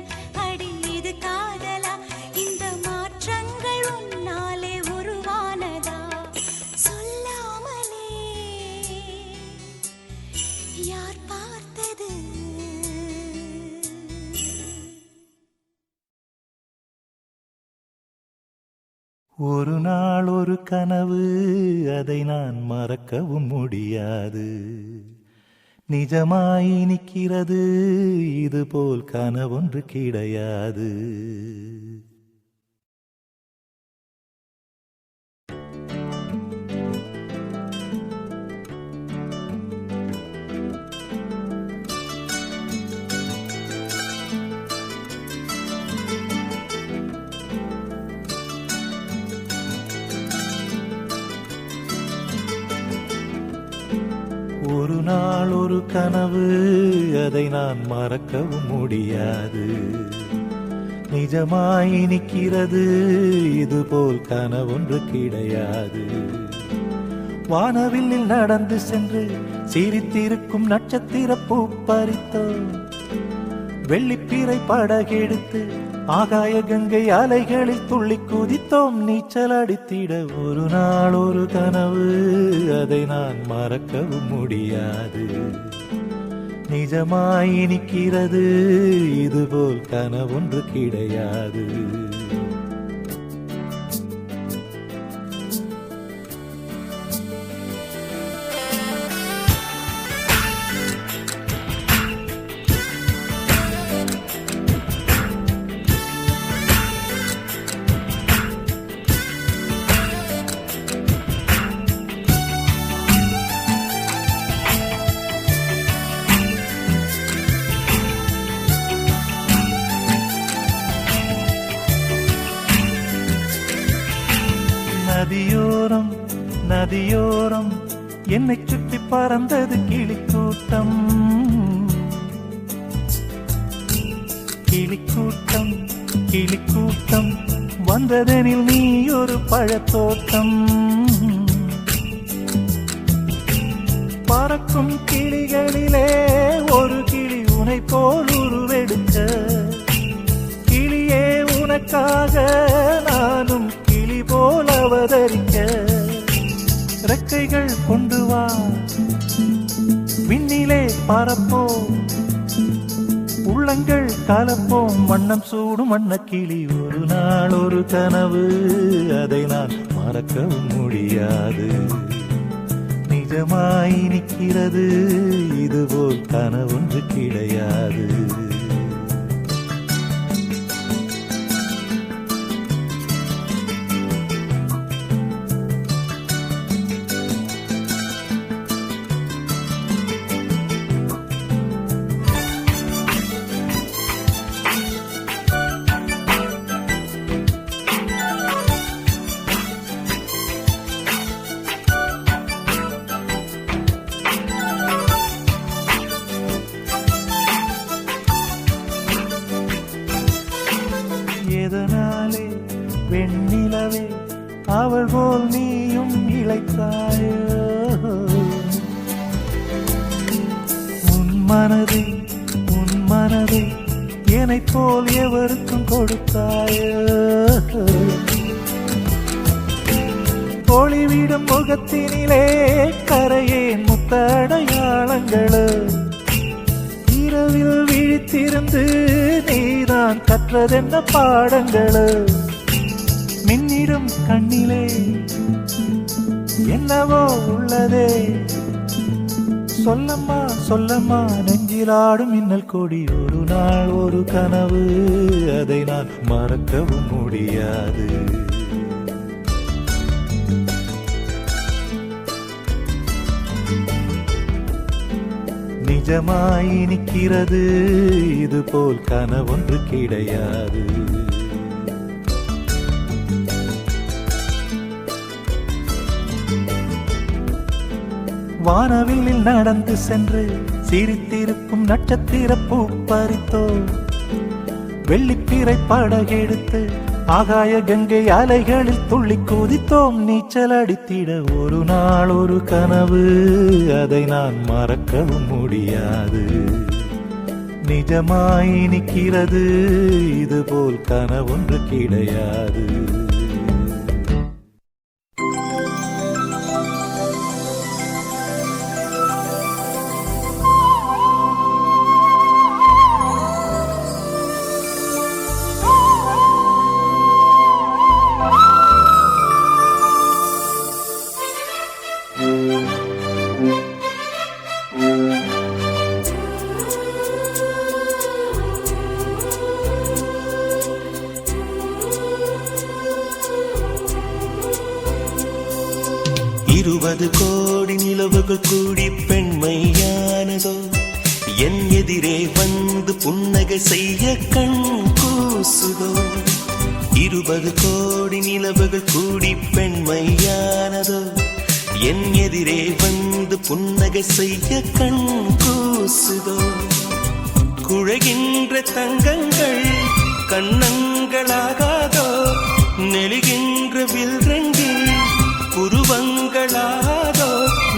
Speaker 5: அடி இது காதலா இந்த மாற்றங்கள் உன்னாலே உருவானதா சொல்லாமலே யார் பார்த்தது
Speaker 6: ஒரு நாள் ஒரு கனவு அதை நான் மறக்கவும் முடியாது நிஜமாய் நிற்கிறது இதுபோல் கனவொன்று கிடையாது ஒரு நாள் ஒரு கனவு அதை நான் மறக்கவும் முடியாது நிஜமாய் நிற்கிறது இதுபோல் கனவொன்று கிடையாது வானவில்லில் நடந்து சென்று சிரித்திருக்கும் நட்சத்திர பூ பறித்தோ வெள்ளிப்பீரை படகெடுத்து ஆகாய கங்கை அலைகளில் துள்ளி குதித்தோம் நீச்சல் அடித்திட ஒரு நாள் ஒரு கனவு அதை நான் மறக்கவும் முடியாது நிஜமாய் நிற்கிறது இதுபோல் கனவொன்று கிடையாது நதியோரம் நதியோரம் என்னை சுற்றி பறந்தது கிளிக்கூட்டம் கிளிக்கூட்டம் கிளிக்கூட்டம் வந்ததெனில் நீ ஒரு பழத்தோட்டம் பறக்கும் கிளிகளிலே ஒரு கிளி உனை போல் உருவெடுக்க கிளியே உனக்காக நானும் கிளி போல் அவதரிக்க ரெக்கைகள் கொண்டு வா விண்ணிலே பறப்போம் உள்ளங்கள் கலப்போம் வண்ணம் சூடும் வண்ண கிளி ஒரு நாள் ஒரு கனவு அதை நான் மறக்கவும் முடியாது நிஜமாய் நிற்கிறது இதுபோல் கனவொன்று கிடையாது எதனாலே வெண்ணிலவே அவள் போல் நீயும் இளைத்தாயோ உன் மனதை என்னைப் போல் எவருக்கும் கொடுத்தாயோ ஒளிவிடும் முகத்தினிலே கரையேன் முத்தடையாளங்களோ இரவில் விழித்திருந்து நீதான் கற்றதென்ன பாடங்களோ மின்னிடும் கண்ணிலே என்னவோ உள்ளதே சொல்லம்மா சொல்லம்மா நெஞ்சிலாடும் மின்னல் கொடி ஒரு நாள் ஒரு கனவு அதை நான் மறக்கவும் முடியாது நிஜமாய் நிற்கிறது இதுபோல் கனவொன்று கிடையாது வானவில்லில் நடந்து சென்று சிரித்திருக்கும் நட்சத்திர பூ பறித்தோ வெள்ளிப்பீரை படகெடுத்து ஆகாய கங்கை அலைகளில் துள்ளி குதித்தோம் நீச்சல் அடித்திட ஒரு நாள் ஒரு கனவு அதை நான் மறக்கவும் முடியாது நிஜமாய் நிற்கிறது இதுபோல் கனவொன்று கிடையாது
Speaker 7: இருபது கோடி நிலவுகள் கூடி பெண்மையானதோ என் எதிரே வந்து புன்னகை செய்ய கண் கூசுதோ 20 கோடி நிலவுகள் கூடி பெண்மையானதோ என் எதிரே வந்து புன்னகை செய்ய கண் கூசுதோ குழைகின்ற தங்கங்கள் கண்ணங்களாகாதோ நெளிகின்ற வில்ரங்கில் புருவங்களாதோ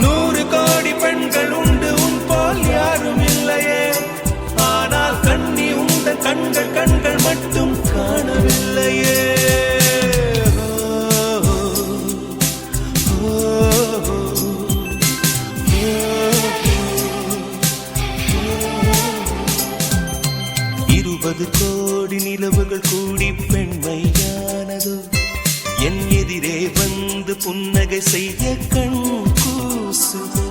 Speaker 7: 100 கோடி பெண்கள் உண்டு உன் போல் யாரும் இல்லையே ஆனால் கண்ணி உந்த கண்கள் மட்டும் காணவில்லையே இருபது கோடி நிலவுகள் கூடி பெண்மையானதோ என் எதிரே வந்து புன்னகை செய்ய கண் கூசுதோ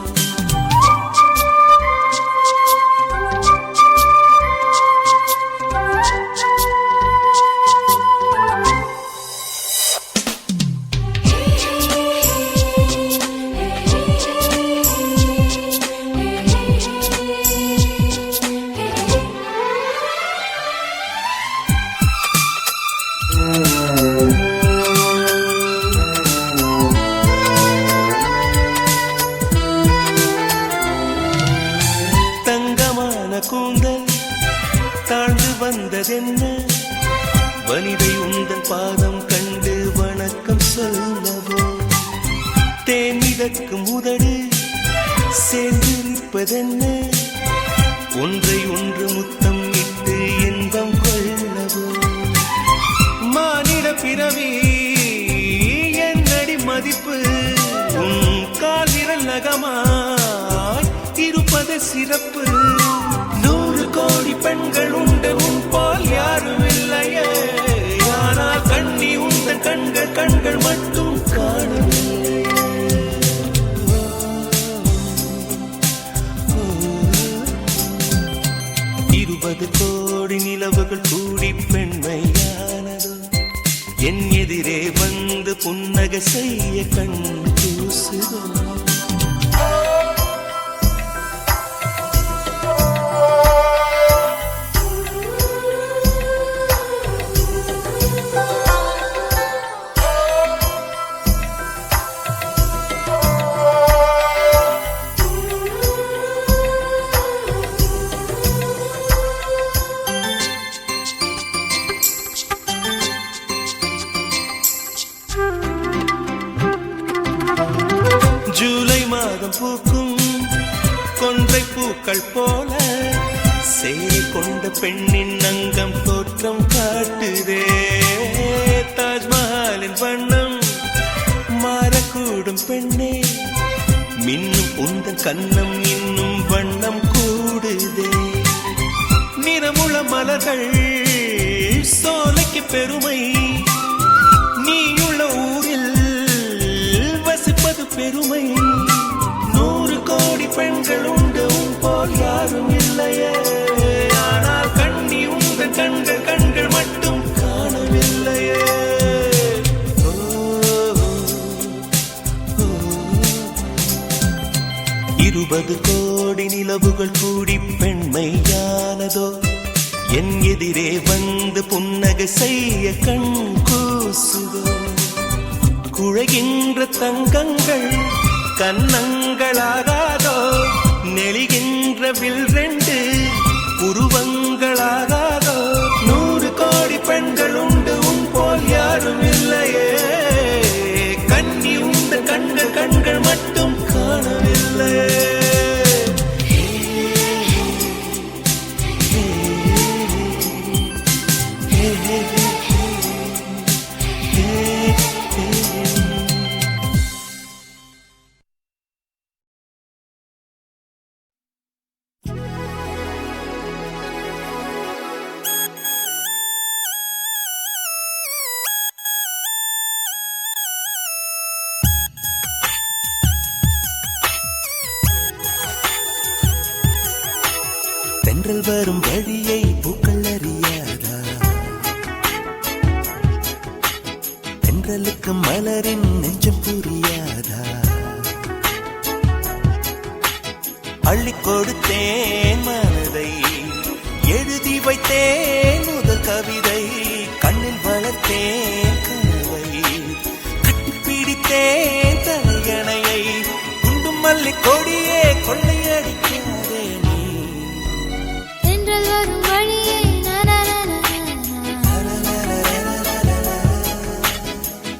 Speaker 7: கூந்தல் தாழ்ந்து வந்ததென்ன வனிதை உந்தன் பாதம் கண்டு வணக்கம் சொல்லவோ தேன் மிதக்கும் உதடு சேர்ந்திருப்பதென்ன ஒன்றை ஒன்று முத்தம் இட்டு இன்பம் கொள்ளவோ மானிட பிறவி என்னடி மதிப்பு உன் கால் விரல் நகமாய் இருப்பது சிறப்பு 100 கோடி பெண்கள் உண்டு உன் போல் யாரும் இல்லையே ஆனால் கண்ணி உந்த கண்கள் மட்டும் காணவில்லை 20 கோடி நிலவுகள் கூடி பெண்மையானதோ என் எதிரே வந்து புன்னகை செய்ய கண் கூசுதோ ஜூலை மாதம் பூக்கும் கொன்றை பூக்கள் போல சேரி கொண்ட பெண்ணின் அங்கம் தோற்றம் காட்டுதே தாஜ்மஹாலின் வண்ணம் மாறக்கூடும் பெண்ணே மின்னும் உந்தன் கன்னம் இன்னும் வண்ணம் கூடுதே நிறமுள மலர்கள் சோலைக்கு பெருமை நீயுள்ள ஊரில் வசிப்பது பெருமை 100 கோடி பெண்கள் உண்டு உன் போல் யாரும் இல்லையே ஆனால் கண்ணி உந்த கண்கள் மட்டும் காணவில்லையே 20 கோடி நிலவுகள் கூடி பெண்மையானதோ என் எதிரே வந்து புன்னகை செய்ய கண் கூசுதோ குழைகின்ற தங்கங்கள் கண்ணங்களாகாதோ நெளிகின்ற வில்ரெண்டு புருவங்களாகாதோ 100 கோடி பெண்கள் உண்டு உன் போல் தென்றல் வரும் வழியை பூக்கள் அறியாதா? தென்றலுக்கு மலரின் நெஞ்சம் புரியாதா? அள்ளி கொடுத்தேன் மனதை, எழுதி வைத்தேன் முதல் கவிதை, கண்ணில் வளர்த்தேன் கனவை, கட்டிப்பிடித்தேன் தலையணையை, குண்டும் மல்லி கொடியே கொள்ளையடிக்காதே நீ.
Speaker 5: தென்றல் வரும் வழியை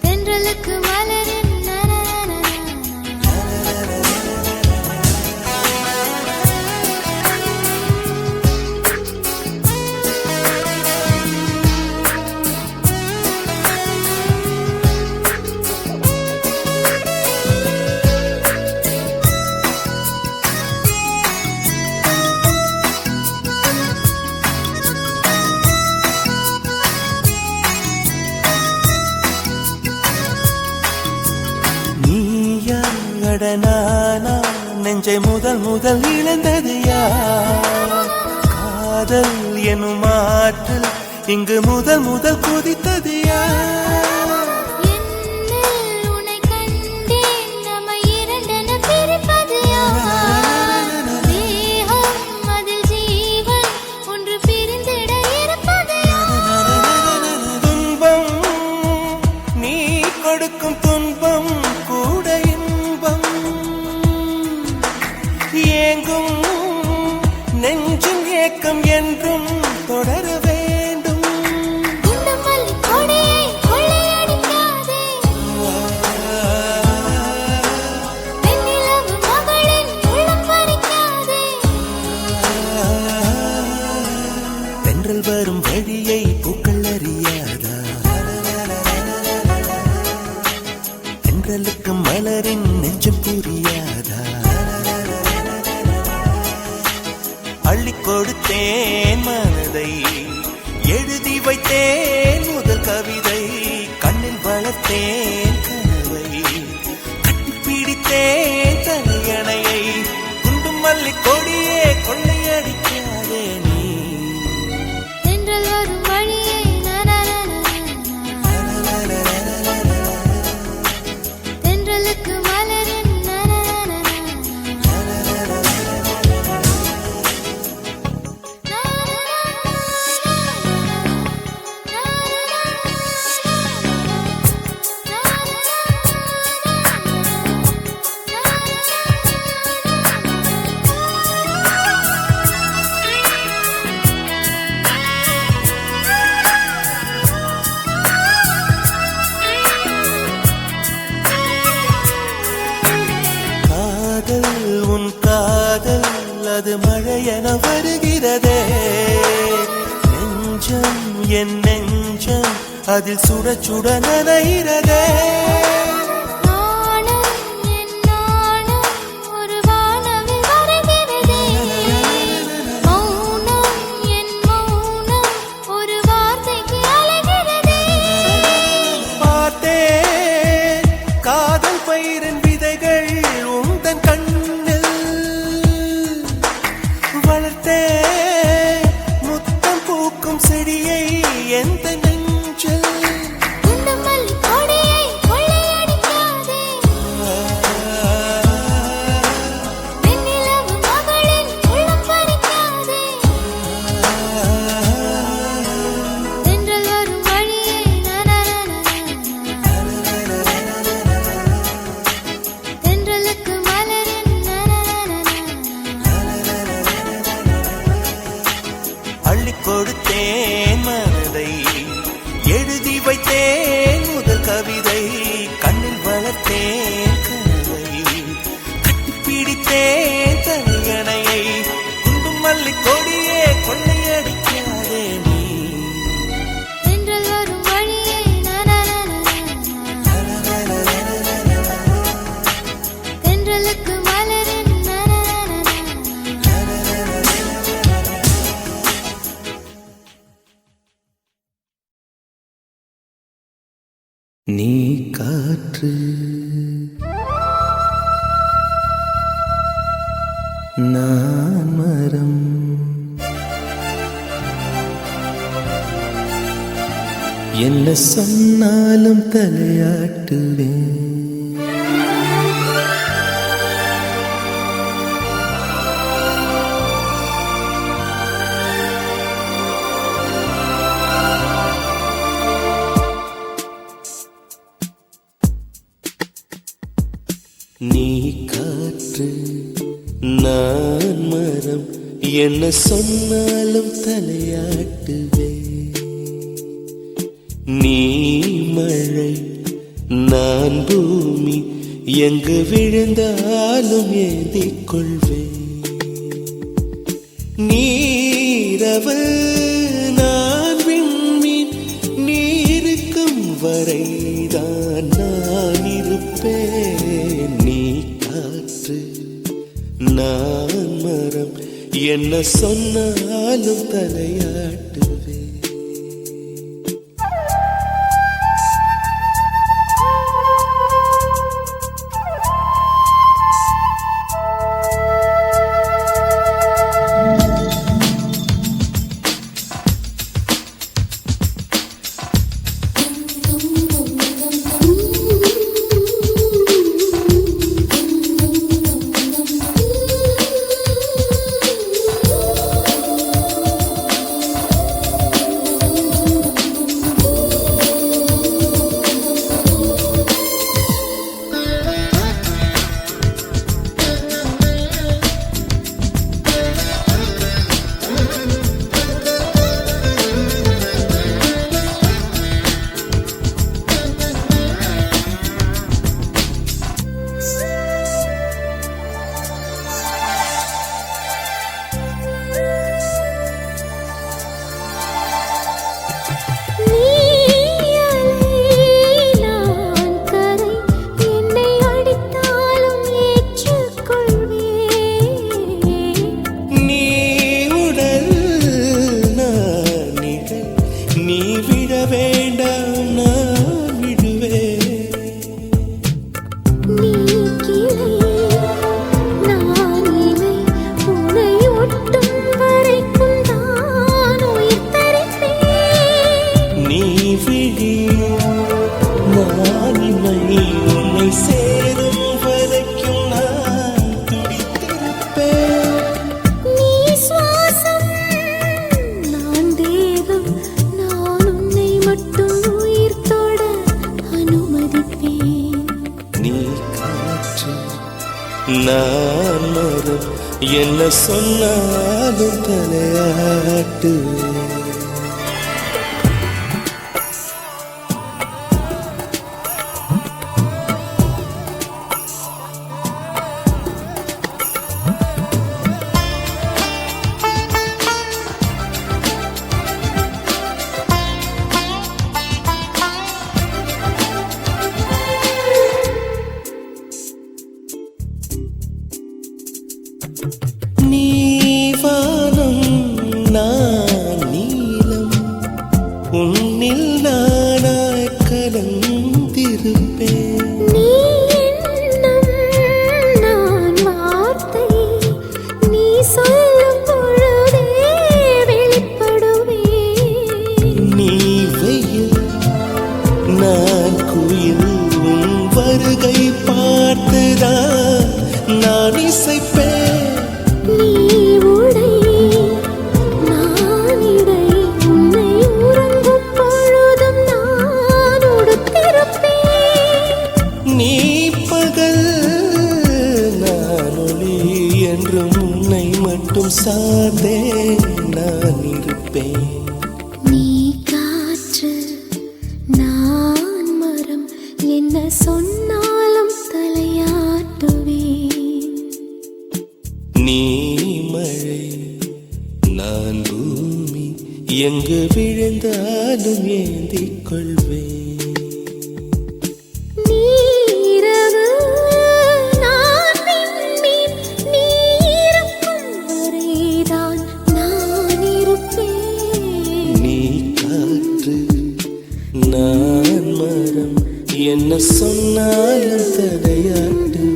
Speaker 5: தென்றலுக்கு மலரின்
Speaker 7: நானா நெஞ்சை முதல் முதல் இழந்தது யார்? காதல் எனும் ஆற்றல் இங்கு முதல் முதல் குதித்தது யார்?
Speaker 5: உன்னை கண்டேன் நம்மை இரண்டென பிரிப்பது யார்? தேகம் அதில் ஜீவன் ஒன்று பிரிந்திட இருப்பது யார்?
Speaker 7: துன்பம் நீ கொடுக்கும் துன்பம் கூட இன்பம், ஏங்கும் நெஞ்சும் ஏக்கம் என்றும் தொடர வேண்டும்.
Speaker 5: குண்டும் மல்லி கொடியை கொள்ளையடிக்காதே, வெண்ணிலவு மகளின் உள்ளம் பறிக்காதே.
Speaker 7: தென்றல் வரும் வழியை பூக்கள் அறியாதா? தென்றலுக்கு மலரின் நெஞ்சம் புரியாதா? அள்ளி கொடுத்தேன் மனதை, எழுதி வைத்தேன் முதல் கவிதை, கண்ணில் வளர்த்தேன் கனவை, கட்டிப்பிடித்தேன் தலையணையை, குண்டும் மல்லி கொடியே கொள்ளையடிக்காதே நீ.
Speaker 5: தென்றல் வரும் வழியை தென்றலுக்கு மலரின்
Speaker 7: காதல் உன் காதல் அது மழையென வருகிறதே, நெஞ்சம் என் நெஞ்சம் அதில் சுட சுட நனைகிறதே.
Speaker 5: ஒரு வானவில் வருகிறதே, மௌனம் என் மௌனம் ஒரு வார்த்தைக்கு அலைகிறதே.
Speaker 7: பார்த்தேன் காதல் பயிரின் விதைகள் உந்தன் கண்ணில், வளர்த்தேன் முத்தம் பூக்கும் செடியை எந்த நெஞ்சில்.
Speaker 5: குண்டும் மல்லி கொடியை கொள்ளையடிக்காதே, வெண்ணிலவு மகளின் உள்ளம் பறிக்காதே. தென்றல் வரும் வழியை தென்றலுக்கு மலரின்
Speaker 7: அள்ளி கொடுத்தேன் மனதை, எழுதி வைத்தேன் முதல் கவிதை, கண்ணில் வளர்த்தேன் கனவை, கட்டிப்பிடித்தேன் தலையணையை, குண்டும் மல்லி கொடியே கொள்ளையடிக்காதே நீ.
Speaker 5: தென்றல் வரும் வழியை தென்றலுக்கு மலரின்
Speaker 7: நீ காற்று நான் மரம், என்ன சொன்னாலும் தலையாட்டுவேன். நீ காற்று நான் மரம் என்ன சொன்னாலும் தலையாட்டுவேன். நீ மழை நான் பூமி எங்கு விழுந்தாலும் ஏந்திக் கொள்வேன். நீரவு நான் விண்மீன் நீருக்கும் வரைதான் நான் இருப்பேன். நீ காற்று நான் மரம் என்ன சொன்னாலும் தலையாட்டுவேன். நான் மரம் என்ன சொன்னாலும் தலையாட்டுவேன். நீவானம் நான் நீலம் உன்னில் நானாய் கலந்திருப்பேன்.
Speaker 5: நீ எண்ணம் நான் வார்த்தை நீ சொல்லும் பொழுதே வெளிப்படுவேன்.
Speaker 7: நீ வெயில் நான் குயில் உன் வருகை பார்த்துதான் நான் இசைப்பேன்.
Speaker 5: நீ உடை நான் இடை உன்னை உறங்கும் பொழுதும் நான் உடுத்திருப்பேன்.
Speaker 7: நீ பகல் நான் ஒளி என்றும் உன்னை மட்டும் சார்ந்தே நான் இருப்பேன்.
Speaker 5: நீ காற்று நான் மரம் என்ன சொன்னாலும் தலையாட்டுவேன்.
Speaker 7: நீ மழை நான் பூமி எங்கு விழுந்தாலும் ஏந்திக் கொள்வேன்.
Speaker 5: நீரவு நான் விண்மீன் நீ இருக்கும் வரைதான் நான் இருப்பேன்.
Speaker 7: நீ காற்று நான் மரம் என்ன சொன்னாலும் தலையாட்டுவேன்.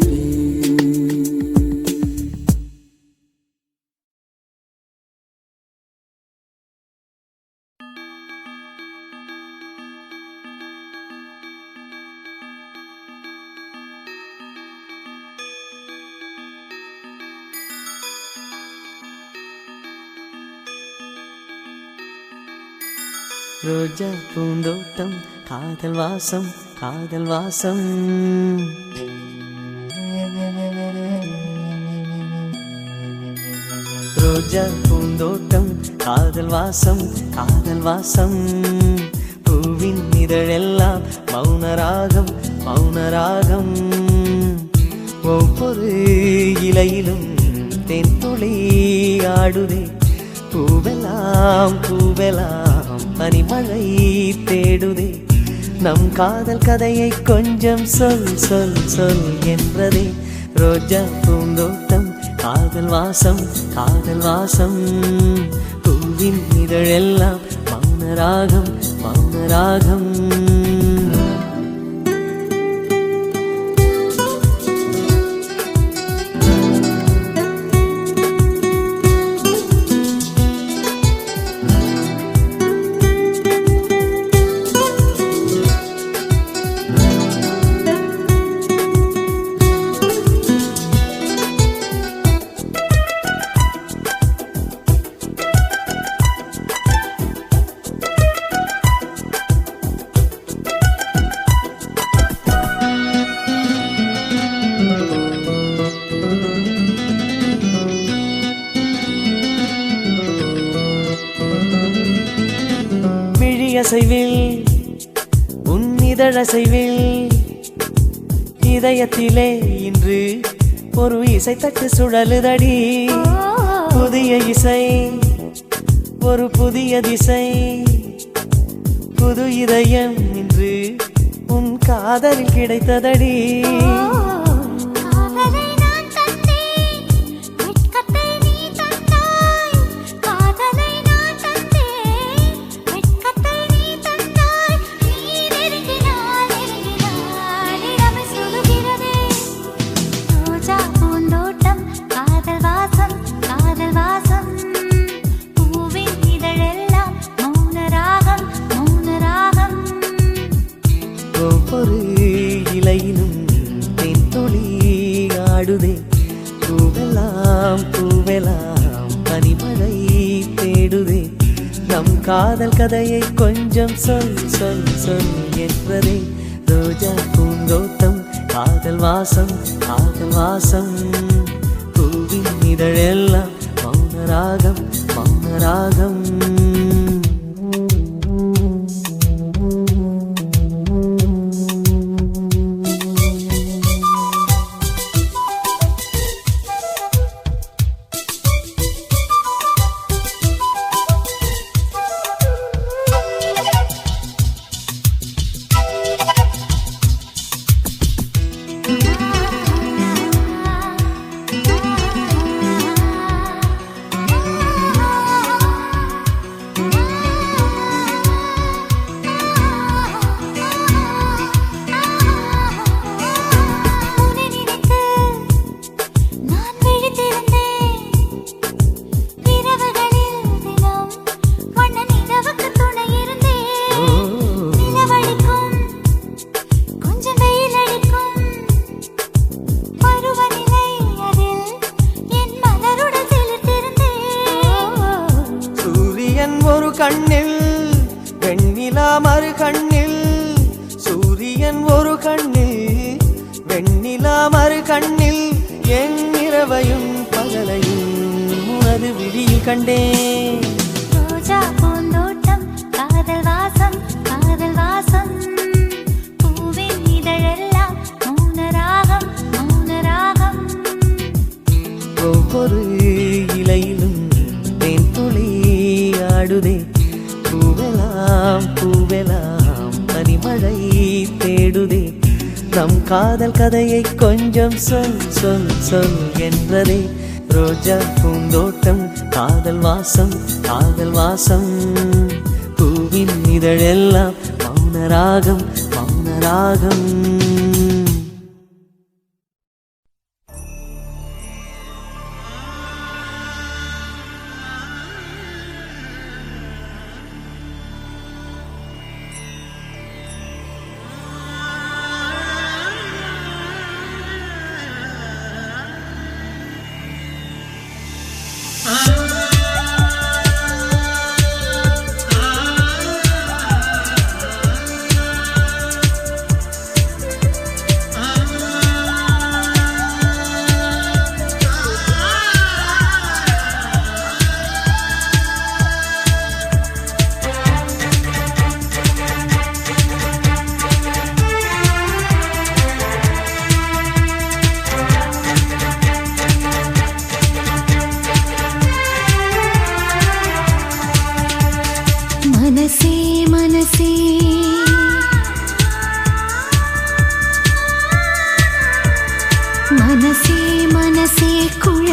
Speaker 8: ரோஜா பூந்தோட்டம் காதல் வாசம் காதல் வாசம். ரோஜா பூந்தோட்டம் காதல் வாசம் காதல் வாசம். பூவின் இதழெல்லாம் மௌனராகம் மௌனராகம். ஒவ்வொரு இலையிலும் தென்துளி ஆடுதே. பூவெல்லாம் பூவெல்லாம் பனிமழை தேடுதே. நம் காதல் கதையை கொஞ்சம் சொல் சொல் சொல் என்றதே. ரோஜா பூந்தோட்டம் காதல் வாசம் காதல் வாசம். பூவின் இதழெல்லாம் மௌனராகம் மௌனராகம். அசைவில் உன் இதழசைவில் இதயத்திலே இன்று ஒரு இசை தட்டு சுழலுதடி. புதிய இசை ஒரு புதிய திசை. புது இதயம் இன்று உன் காதலில் கிடைத்ததடி. ஒவ்வொரு இலையிலும் தென்துளி ஆடுதே. பூவெல்லாம் பூவெல்லாம் பனிமழை தேடுதே. நம் காதல் கதையை கொஞ்சம் சொல் சொல் சொல் என்றதே. ரோஜா பூந்தோட்டம் காதல் வாசம் காதல் வாசம். பூவின் இதழெல்லாம் மௌனராகம் மௌனராகம். ஒரு கண்ணில் வெண்ணிலா மறு கண்ணில். சூரியன் ஒரு கண்ணில் வெண்ணிலா மறு கண்ணில். என் இரவையும் பகலையும் உனது விழியில் கண்டேன்.
Speaker 5: ரோஜா பூந்தோட்டம் காதல் வாசம் காதல் வாசம். பூவின் இதழெல்லாம் மௌனராகம் மௌனராகம்.
Speaker 8: ஒவ்வொரு இலையிலும் தென்துளி ஆடுதே. பூவெல்லாம் பூவெல்லாம் பனிமழை தேடுதே. நம் காதல் கதையை கொஞ்சம் சொல் சொல் சொல் என்றதே. ரோஜா பூந்தோட்டம் காதல் வாசம் காதல் வாசம். பூவின் இதழெல்லாம் மௌனராகம் மௌனராகம்.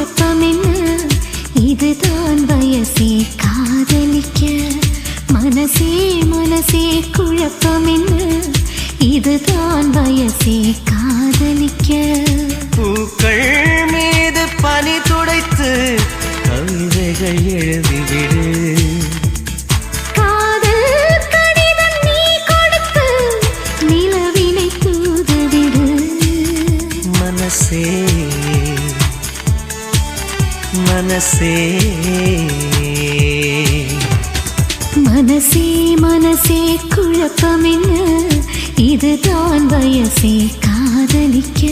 Speaker 5: குழப்பம் என்ன இதுதான் வயசே காதலிக்க மனசே மனசே குழப்பம் என்ன இதுதான் வயசே காதலிக்க
Speaker 8: பூக்கள் மீது பனி துடைத்து கவிதைகள் எழுதிவிடு
Speaker 5: காதல் கடிதம் நீ கொடுத்து நிலவினை தூதுவிடு
Speaker 8: மனசே மனசே
Speaker 5: மனசே மனசே குழப்பம் என்ன இதுதான் வயசே காதலிக்க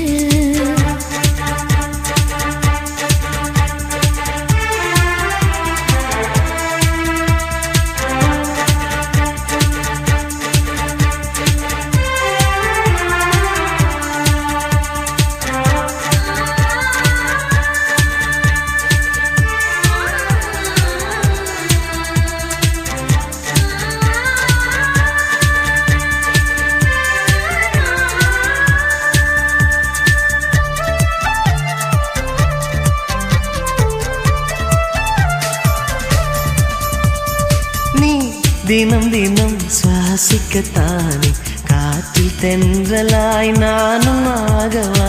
Speaker 8: தினம் தினம் சுவாசிக்கத்தானே காற்றில் தென்றலாய் நானும் ஆகவா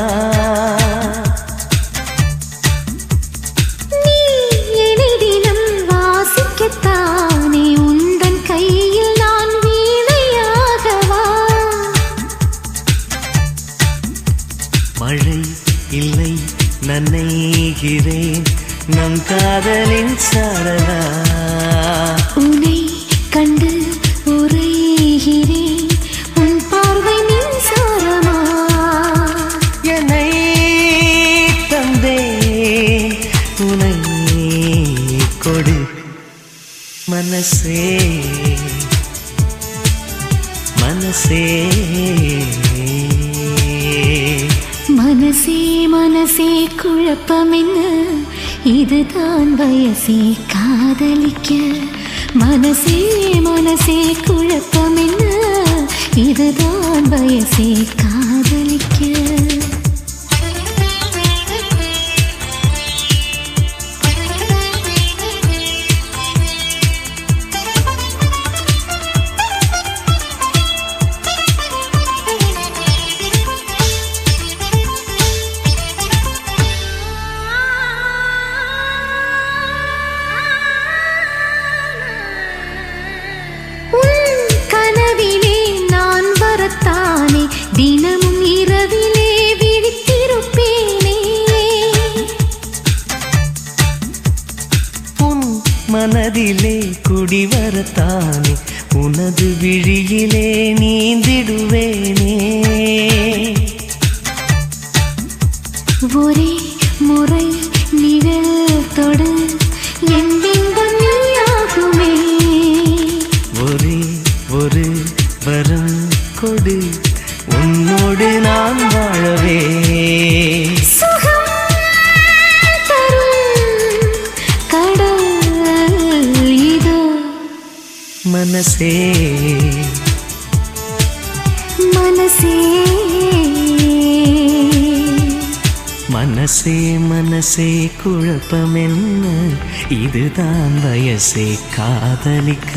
Speaker 5: நீ என்னை தினம் வாசிக்கத்தானே உந்தன் கையில் நான் வீணையாகவா
Speaker 8: மழை இல்லை நனைகிறேன் நம் காதலின் சாரலா
Speaker 5: உன்னை கண்டு உரைகிறேன் உன் பார்வை மின்சாரமா
Speaker 8: என்னை தந்தேன் உனை கொடு மனசே மனசே
Speaker 5: மனசே மனசே குழப்பம் என்ன இதுதான் வயசே காதலிக்க மனசே மனசே குழப்பம் என்ன இதுதான் வயசே காதலிக்க தினமும் இரவிலே விழித்திருப்பேனே
Speaker 8: உன் மனதிலே குடிவரத்தானே உனது விழியிலே நீந்திடுவேனே
Speaker 5: ஒரே முறை நிழல் தொடு என் பிம்பம் நீயாகுமே
Speaker 8: ஒரே ஒரு வரம் கொடு உன்னோடு நான் வாழவே
Speaker 5: சுகம் தரும் கடல் இதோ
Speaker 8: மனசே
Speaker 5: மனசே
Speaker 8: மனசே மனசே குழப்பம் என்ன இதுதான் வயசே காதலிக்க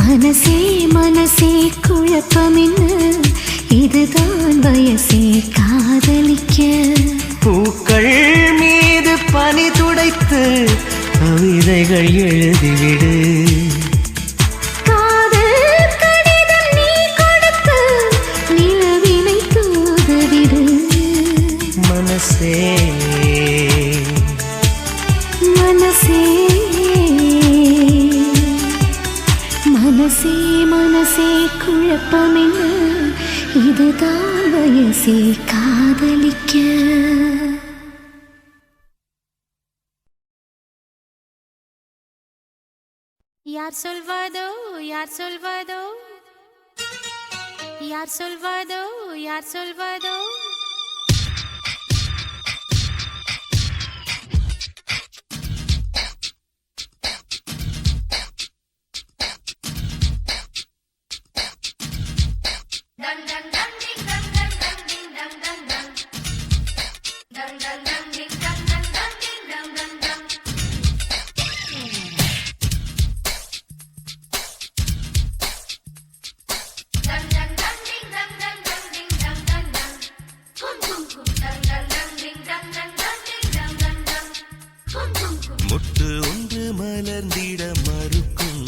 Speaker 5: மனசே மனசே குழப்பம் என்ன இதுதான் வயசே காதலிக்க
Speaker 8: பூக்கள் மீது பனி துடைத்து கவிதைகள் எழுதிவிடு
Speaker 5: காதல் கடிதம் நீ கொடுத்து நிலவினை தூதுவிடு
Speaker 8: மனசே
Speaker 5: மனசே மனசே மனசே குழப்பம் என்ன இதுதான் வயசே காதலிக்க
Speaker 9: யார் சொல்வதோ யார் சொல்வதோ யார் சொல்வதோ யார் சொல்வதோ
Speaker 7: மொட்டு ஒன்று மலர்ந்திட மறுக்கும்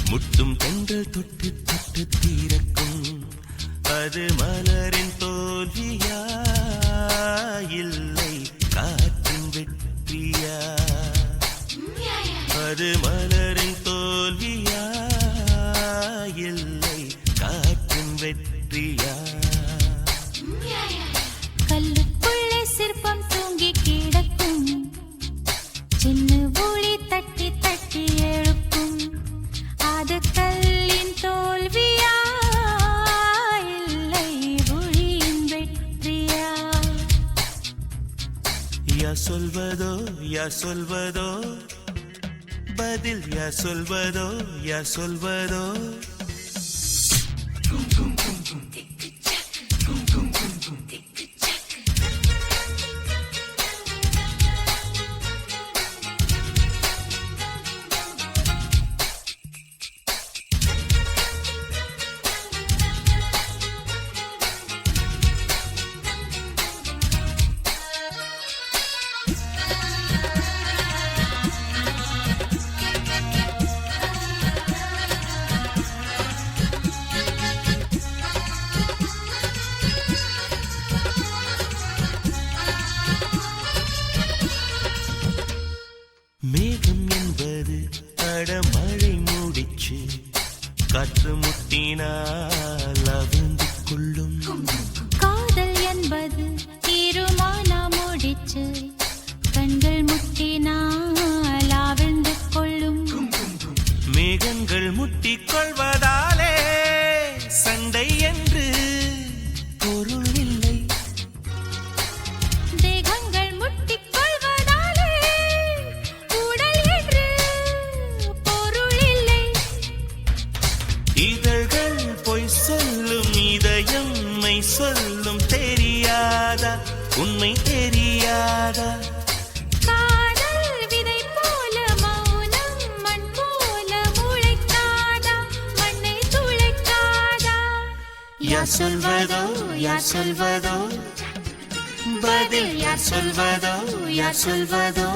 Speaker 7: முட்டும் தென்றல் தொட்டு தொட்டு தீரக்கும் அது மலரின் தோல்வியா இல்லை காற்றின் வெற்றியா அது மலரின் தோல்வியா இல்லை காற்றின் வெற்றியா
Speaker 9: கல்லுக்குள்ளே சிற்பம் தூங்கி கிடக்கும் சின்ன ஒளி தட்டி தட்டி எழுப்பும் அது கல்லின் தோல்வியா இல்லை ஒளியின் வெற்றியா
Speaker 7: யார் சொல்வதோ யார் சொல்வதோ பதில் யார் சொல்வதோ யார் சொல்வதோ மேகம் என்பது அடமழை மூடிச்சு காற்று முட்டினால் அவிழ்ந்து கொள்ளும்
Speaker 9: காதல் என்பது தீருமானா முடிச்சு கண்கள் முட்டினால் ஆழ்ந்து கொள்ளும்
Speaker 7: மேகங்கள் முட்டிக் கொள்வதாலே சண்டை என்று பொருள் இல்லை
Speaker 9: தேகங்கள் முட்டிக் கொள்வதாலே உடல் என்று பொருள் இல்லை
Speaker 7: இதழ்கள் பொய் சொல்லும் இதயம் மெய் சொல்லும் தெரியாதா உண்மை தெரியாதா
Speaker 9: காதல் விதை போல மௌனம் மண் போல முளைக்காதா மண்ணை துளைக்காதா
Speaker 7: யார் சொல்வதோ யார் சொல்வதோ பதில் யார் சொல்வதோ யார் சொல்வதோ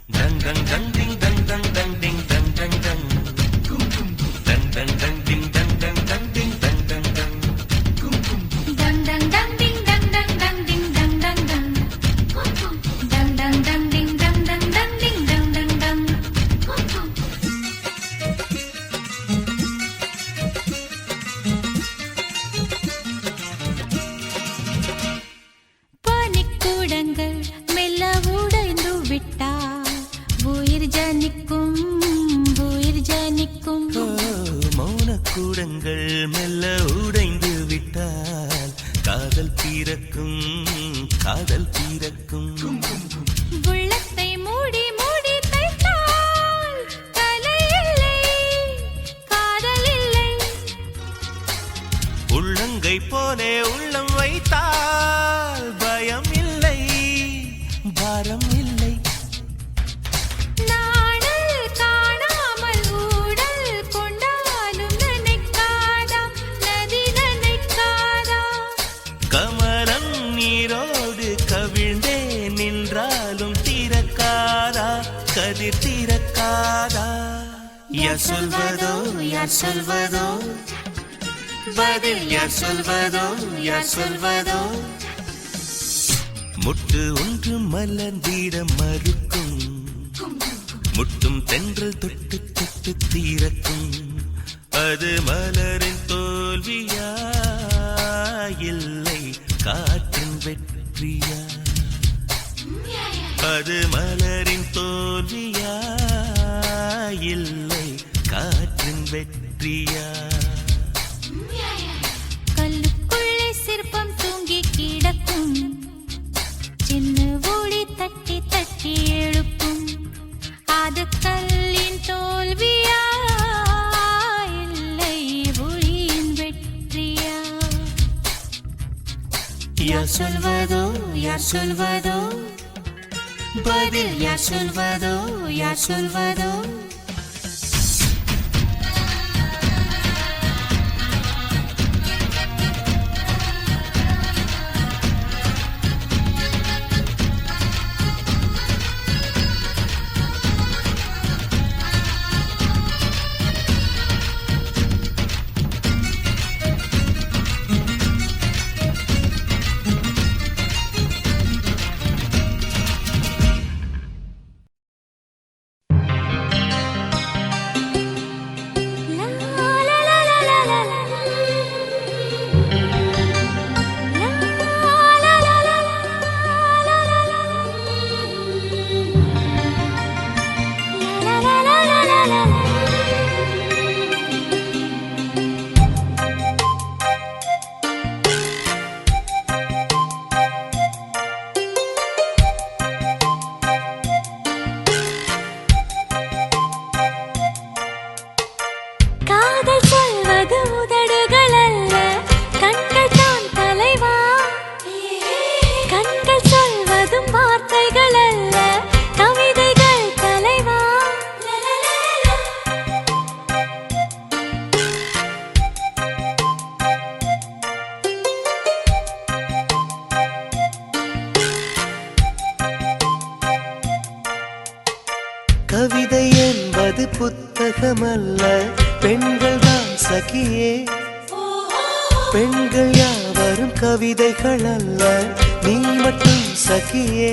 Speaker 7: dang dang dang ding dang dang dang ding dang dang dang dang dang dang ding dang dang dang ding dang dang dang
Speaker 9: dang dang dang ding dang dang dang ding dang dang dang dang dang dang ding dang dang dang ding dang dang dang பனிக்கூடங்கள் மெல்ல உடைந்து விட்டால் உயிர் ஜனிக்கும் உயிர் ஜனிக்கும்
Speaker 7: மௌனக்கூடங்கள் மெல்ல உடைந்து விட்டால் காதல் பிறக்கும் காதல் பிறக்கும்
Speaker 9: உள்ளத்தை மூடி மூடி தைத்தால் கலை இல்லை காதல் இல்லை
Speaker 7: உள்ளங்கை போலே உள்ளம் வைத்தால் பயம் இல்லை பாரம் இல்லை
Speaker 9: நாடல் காணாமல் ஊடல் கொண்டாலும் நினைக்காதா நதி நினைக்காதா
Speaker 7: கமலம் நீரோடு கவிழ்ந்தே நின்றாலும் திறக்காதா கதிர் திறக்காதா யார் சொல்வதோ யார் சொல்வதோ பதில் யார் சொல்வதோ யார் சொல்வதோ முட்டு ஒன்று மலர்ந்திட மறுக்கும் முட்டும் தென்றல் தொட்டு தொட்டு தீரக்கும் அது மலரின் தோல்வியா இல்லை காற்றின் வெற்றியா அது மலரின் தோல்வியா இல்லை காற்றின் வெற்றியா
Speaker 9: கல்லுக்குள்ளே சிற்பம் தூங்கி கிடக்கும் சின்ன ஒளி தட்டி தட்டி எழுப்பும் அது கல்லின் தோல்வியா இல்லை ஒளியின் வெற்றியா
Speaker 7: யார் சொல்வதோ யார் சொல்வதோ பதில் யார் சொல்வதோ யார் சொல்வதோ
Speaker 8: மனிதமல்ல பெண்கள் தான் சகியே பெண்கள் யாவரும் கவிதைகள் அல்ல நீ மட்டும் சகியே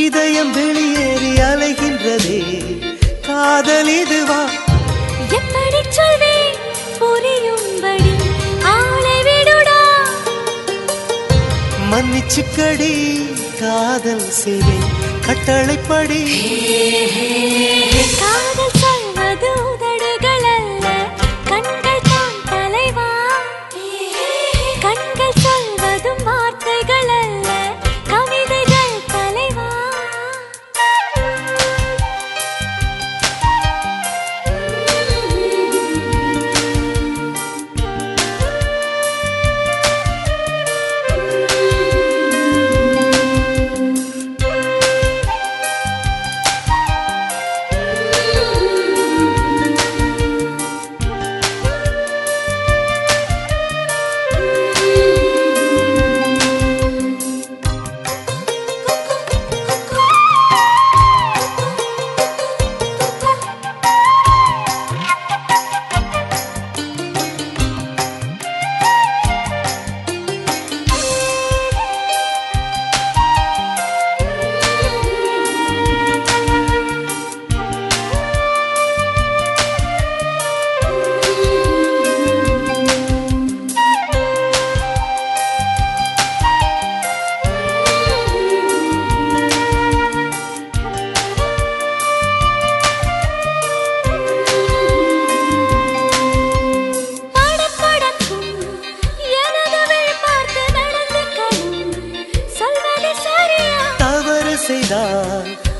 Speaker 8: இதயம் வெளியேறி அலைகின்றதே காதல் இதுவா
Speaker 5: எப்படி சொல்வேன் புரியும்படி ஆளை விடுடா
Speaker 8: மன்னிச்சுக்கடி காதல் செய்வேன் கட்டளைப்படி
Speaker 5: காதல் சொல்வது உதடுகள் அல்ல கண்கள் தான் தலைவா கண்கள் சொல்வதும் வார்த்தைகள் அல்ல கவிதைகள் தலைவா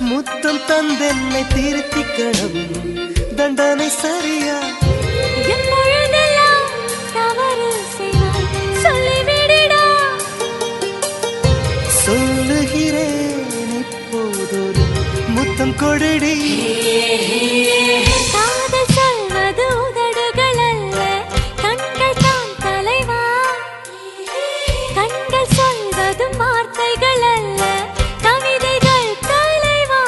Speaker 8: முத்தம் தந்தென்னை திருத்திக்கணும் தண்டனை சரியா
Speaker 5: எப்பொழுதெல்லாம் தவறு செய்வாய் சொல்லிவிடடா
Speaker 8: சொல்லுகிறேன் இப்போதொரு முத்தம் கொடடி
Speaker 5: காதல் சொல்வது உதடுகள் அல்ல கண்கள் தான் தலைவா கண்கள் சொல்வதும் வார்த்தைகள் அல்ல கவிதைகள் தலைவா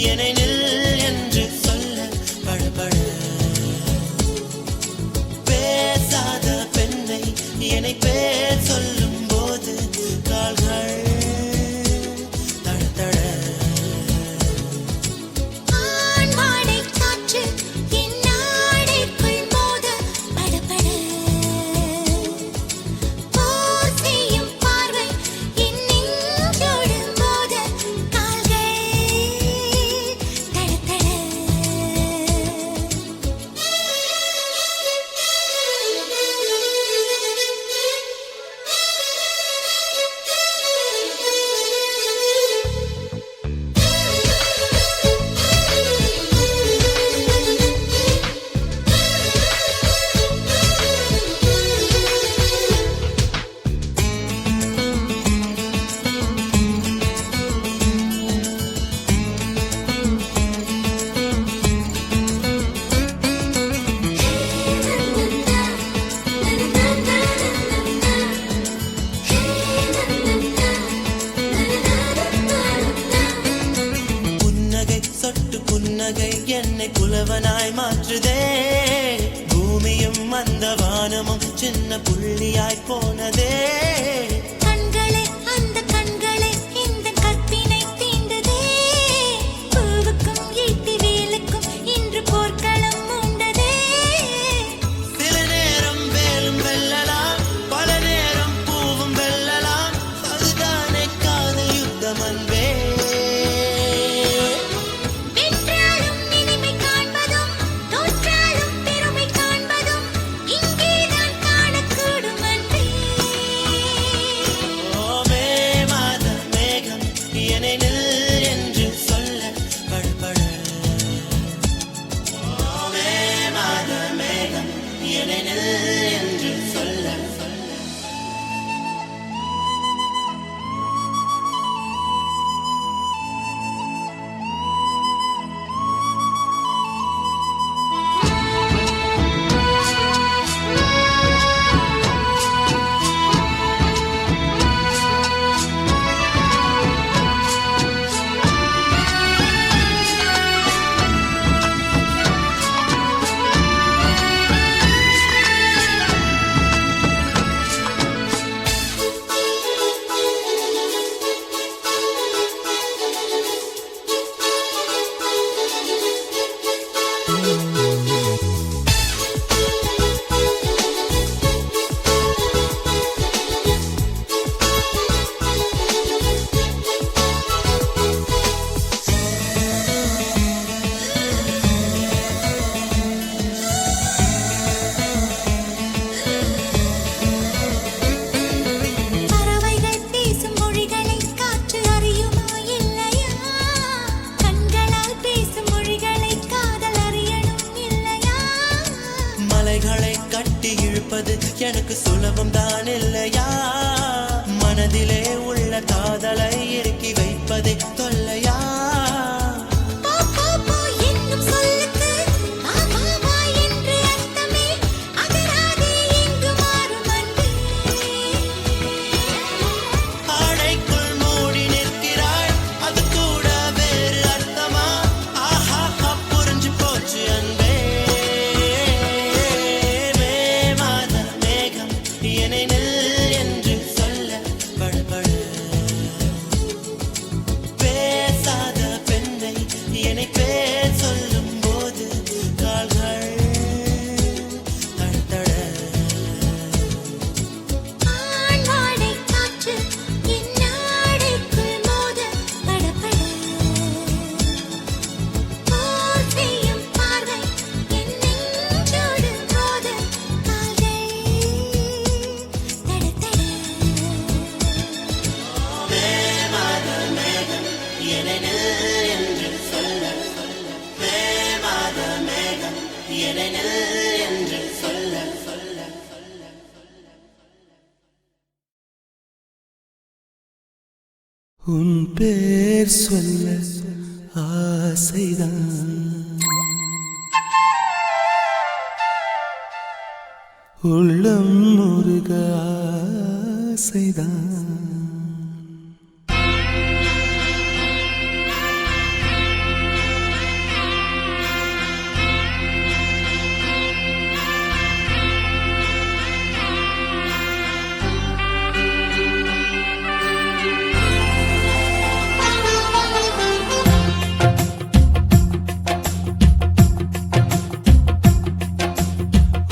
Speaker 1: என்னை நில் என்று சொல்ல படபட பேசாத பெண்ணை என்னை பேர் சொல்லும் போது கால்கள் தடதட
Speaker 9: ஆண்மாடை காற்று என் நாடைக்குள் மோத படபட போர் செய்யும் பார்வை என் நெஞ்சோடு மோத கால்கள் தடதட
Speaker 1: என்னை புலவனாய் மாற்றுதே. பூமியும் அந்த வானமும் சின்ன புள்ளியாய் போனதே.
Speaker 5: கண்களே அந்த கண்களே இந்த கற்பினை தீண்டதே. பூவுக்கும் ஈட்டி வேலுக்கும் இன்று போர்க்களம் உண்டதே.
Speaker 1: சில நேரம் வேலும் வெல்லலாம், பல நேரம் பூவும் வெல்லலாம். அதுதானே காதல் யுத்தம் அன்பே.
Speaker 5: வென்றாலும் இனிமை காண்பதும் தோற்றாலும் பெருமை காண்பதும் இங்கேதான் காணக்கூடும் அன்பே.
Speaker 1: ஓமே மாத மேகம் என்னை நில் என்று சொல்ல படபட. ஓமே மாத மேகம் என்னை நில் என்று சொல்ல
Speaker 5: பறவைகள் பேசும் மொழிகளை காற்று அறியுமா இல்லையா? கண்களால் பேசும் மொழிகளை காதல் அறியணும் இல்லையா?
Speaker 1: மலைகளை கட்டி இழுப்பது எனக்கு சுலபம் தான் இல்லையா? மனதிலே உள்ள காதலை இறுக்கி வைப்பதை தொல்லையா?
Speaker 5: போ போ போ என்னும் சொல்லுக்கு வா வா வா என்று அர்த்தமே. அகராதி இங்கு மாறும் அன்பே.
Speaker 1: ஆடைக்குள் மூடி நிற்கிறாய், அது கூட வேறு அர்த்தமா? ஆஹா புரிஞ்சு போச்சு அன்பே. மே மாத மேகம் என்னை நில் என்று சொல்ல படபட. பேசாத பெண்ணை என்னை பேர் சொல்லும் போது கால்கள் தடதட.
Speaker 5: ஆண்வாடை காற்று என் நாடைக்குள் மோத படபட. போர் செய்யும் பார்வை என் நெஞ்சோடு மோத கால்கள் தடதட.
Speaker 1: மே மாத மேகம் என்னை நில் என்று சொல்ல. மே மாத மேகம் என்னை நில் என்று சொல்ல.
Speaker 8: உன் பேர் சொல்ல ஆசைதான், உள்ளம் முருக ஆசைதான்.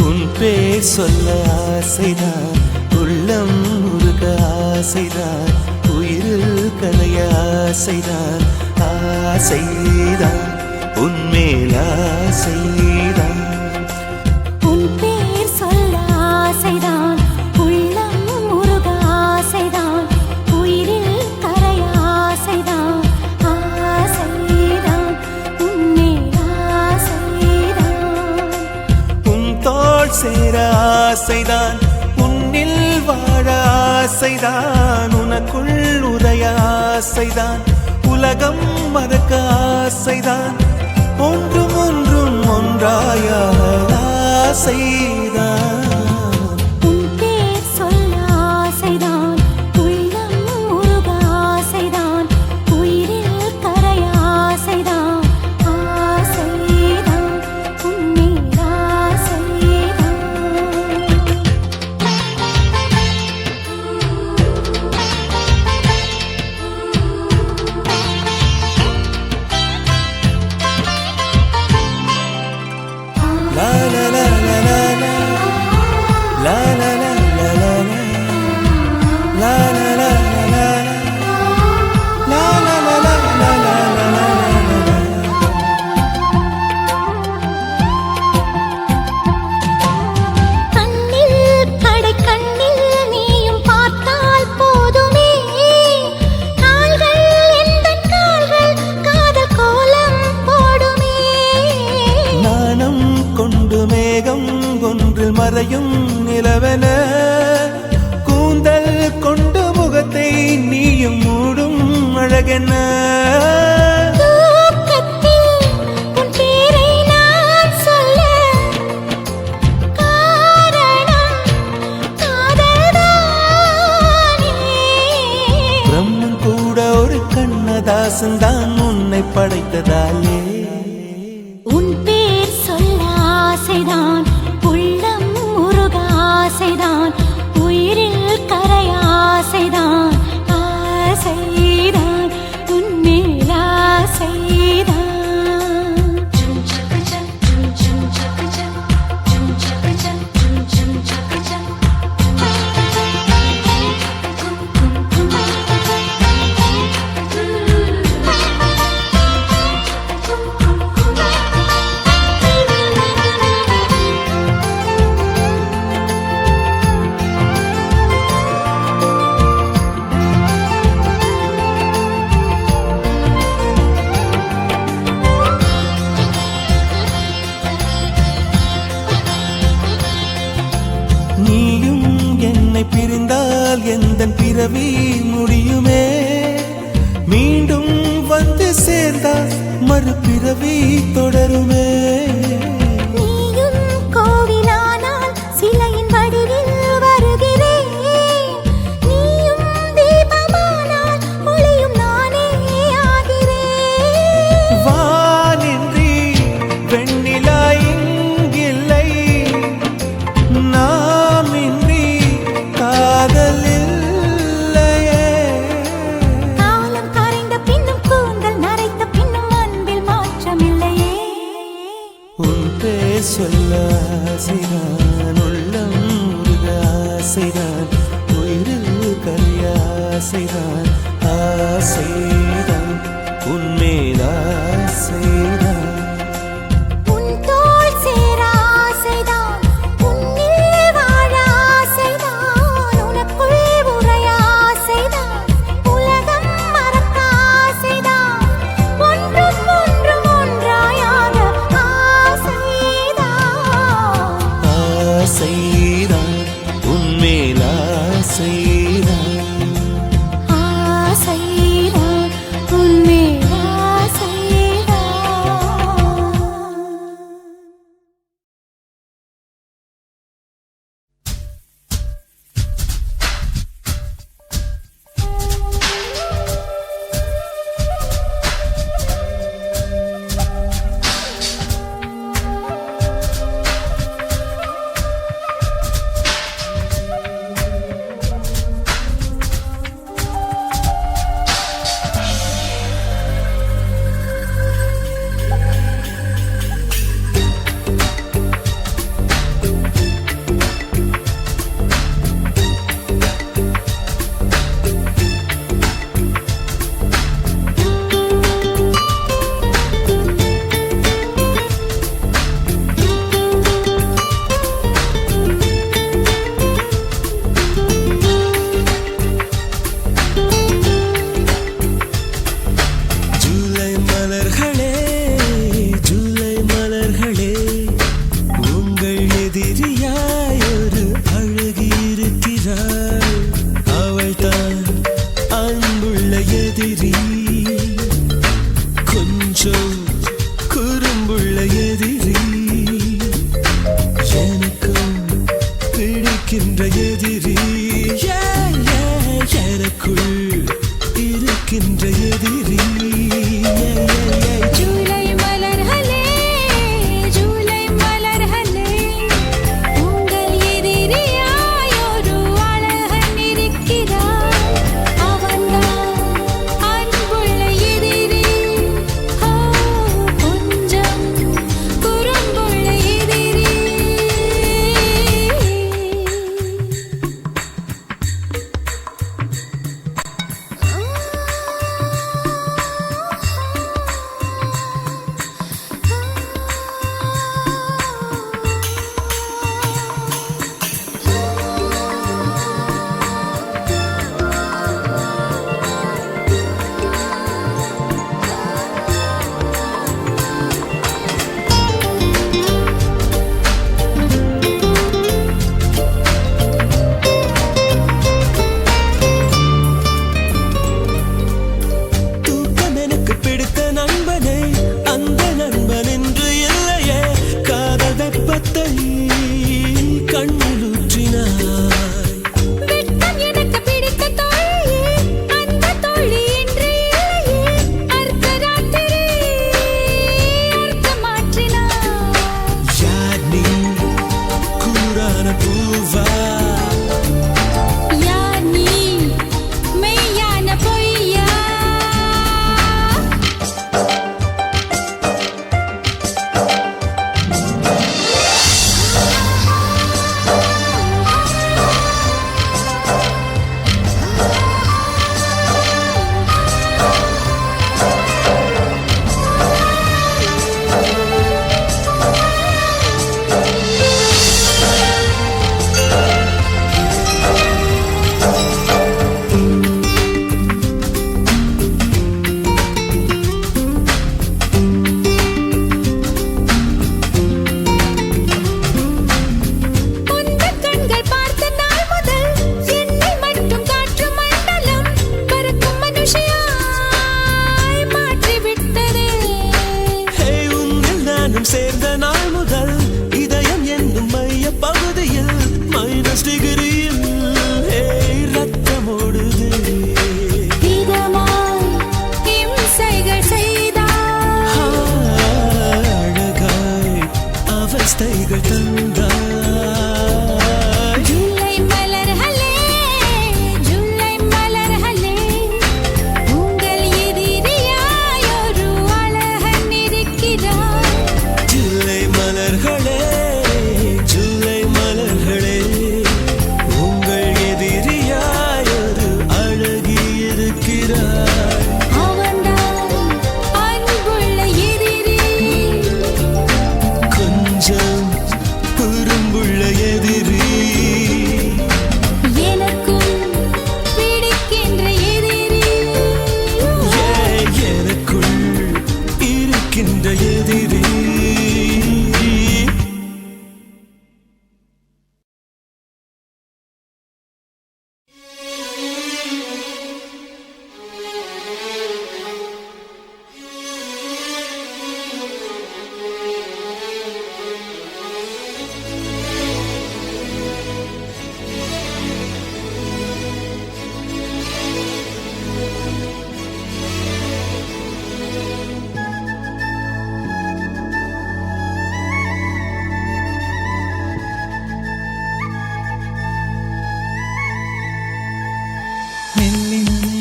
Speaker 8: உன் பேர் சொல்ல ஆசைதான், உள்ளம் முருக ஆசைதான், உயிரில் கலைய ஆசைதான். ஆசைதான் உன்மேல் ஆசைதான்.
Speaker 5: உன் பேர் சொல்ல ஆசைதான், உள்ளம் முருக ஆசைதான், உயிரில் கரைய ஆசைதான். ஆசைதான் உன்மேல் ஆசைதான்.
Speaker 8: உன் தோள் சேர ஆசைதான், உன்னில் வாழ ஆசைதான், உனக்குள் உதய ஆசைதான், உலகம் மறக்க ஆசைதான், ஒன்றும் ஒன்றும் ஒன்றாய ஆசைதான்.
Speaker 5: உன் பேர் சொல்ல ஆசைதான், உள்ளம் முருக ஆசைதான், உயிரில் கரைய ஆசைதான். ஆசைதான்
Speaker 8: அழகென்ன
Speaker 5: தூக்கத்தில் உன் பேரை நான் சொல்ல காரணம் காதல்தானே.
Speaker 8: பிரம்மன் கூட ஒரு கண்ணதாசன் தான் உன்னை படைத்ததாலே
Speaker 5: உன் பேர் சொல்ல ஆசைதான், உள்ளம் முருக ஆசைதான், உயிரில் கரைய ஆசைதான், ஆசைதான் உன்மேல் ஆசைதான்.
Speaker 9: Chum chaka chum chum chum chaka chum chum chaka chum chum chum chaka chum. Kum kum kum. Kum kum kum.
Speaker 8: நீயும் என்னை பிரிந்தால் எந்தன் பிறவி முடியுமே மீண்டும் வந்து சேர்ந்தால் மறுபிறவி தொடருமே
Speaker 5: நீயும் கோவிலானால் சிலையின் வடிவில் வருகிறேன், நீயும் தீபமானால் ஒளியும் நானே ஆகிறேன்.
Speaker 8: வானின்றி வெண்ணிலா இங்கில்லை நாமின்றி காதல் இல்லையே
Speaker 5: காலம் கரைந்த பின்னும் கூந்தல் நரைத்த பின்னும் அன்பில் மாற்றமில்லையே.
Speaker 8: உன் பேர் சொல்ல ஆசைதான் உள்ளம் முருக ஆசைதான் உயிரில் கரிய ஆசைதான் ஆசைதான் உன்மேல் ஆசைதான்
Speaker 5: உன் தோள் சேர ஆசைதான், உன்னில் வாழ ஆசைதான், உனக்குள் உறைய ஆசைதான், உலகம் மறக்க ஆசைதான், ஒன்றும் ஒன்றும் ஒன்றாயாக ஆசைதான்.
Speaker 8: ஆசை அவஸ்தைகள் தந்தாய்.
Speaker 9: ஜூலை மலர்களே ஜூலை மலர்களே உங்கள் எதிரியாய் ஒரு அழகன் இருக்கிறார்.
Speaker 8: ஜூலை மலர்களே ஜூலை மலர்களே உங்கள் எதிரியாய் ஒரு அழகி இருக்கிறார்.
Speaker 9: அவன்தான் அன்புள்ள எதிரி.
Speaker 8: கொஞ்சம் குறும்புள்ள எதிரி.
Speaker 9: எனக்கும் பிடிக்கின்ற எதிரி.
Speaker 8: எனக்குள் இருக்கின்ற எதிரி. மெல்லினமே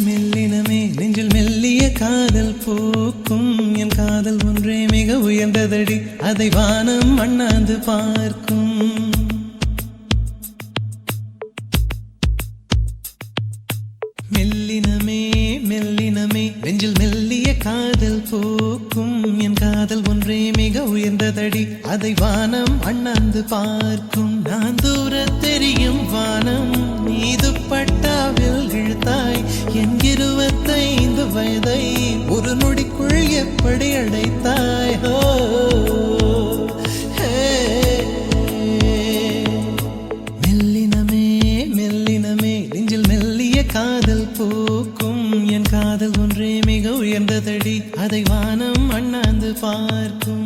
Speaker 8: மெல்லினமே நெஞ்சில் மெல்லிய காதல் பூக்கும். என் காதல் ஒன்றே மிக உயர்ந்ததடி, அதை வானம் அண்ணாந்து பார்க்கும். மெல்லினமே மெல்லினமே நெஞ்சில் மெல்லிய காதல் பூக்கும். என் காதல் ஒன்றே மிக உயர்ந்ததடி, அதை வானம் அண்ணாந்து பார்க்கும். நான் தூர தெரியும் வானம் மீது பட்டாவில் இழுத்தாய். என் 25 வயதை ஒரு நொடிக்குள் எப்படி அடைத்தாய்? ஹோ ஹே. மெல்லினமே மெல்லினமே நெஞ்சில் மெல்லிய காதல் பூக்கும். என் காதல் ஒன்றே மிக உயர்ந்ததடி, அதை வானம் அண்ணாந்து பார்க்கும்.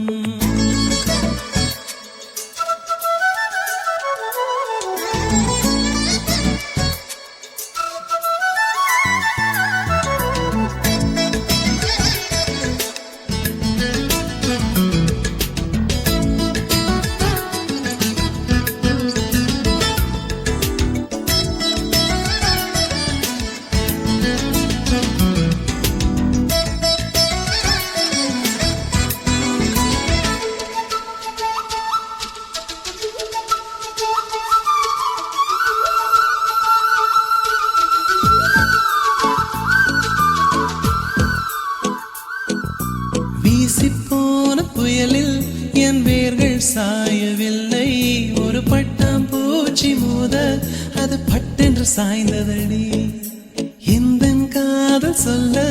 Speaker 8: வீசிப்போன புயலில் என் வேர்கள் சாயவில்லை. ஒரு பட்டாம்பூச்சி மோத அது பட்டென்று சாய்ந்ததடி. எந்தன் காதல் சொல்ல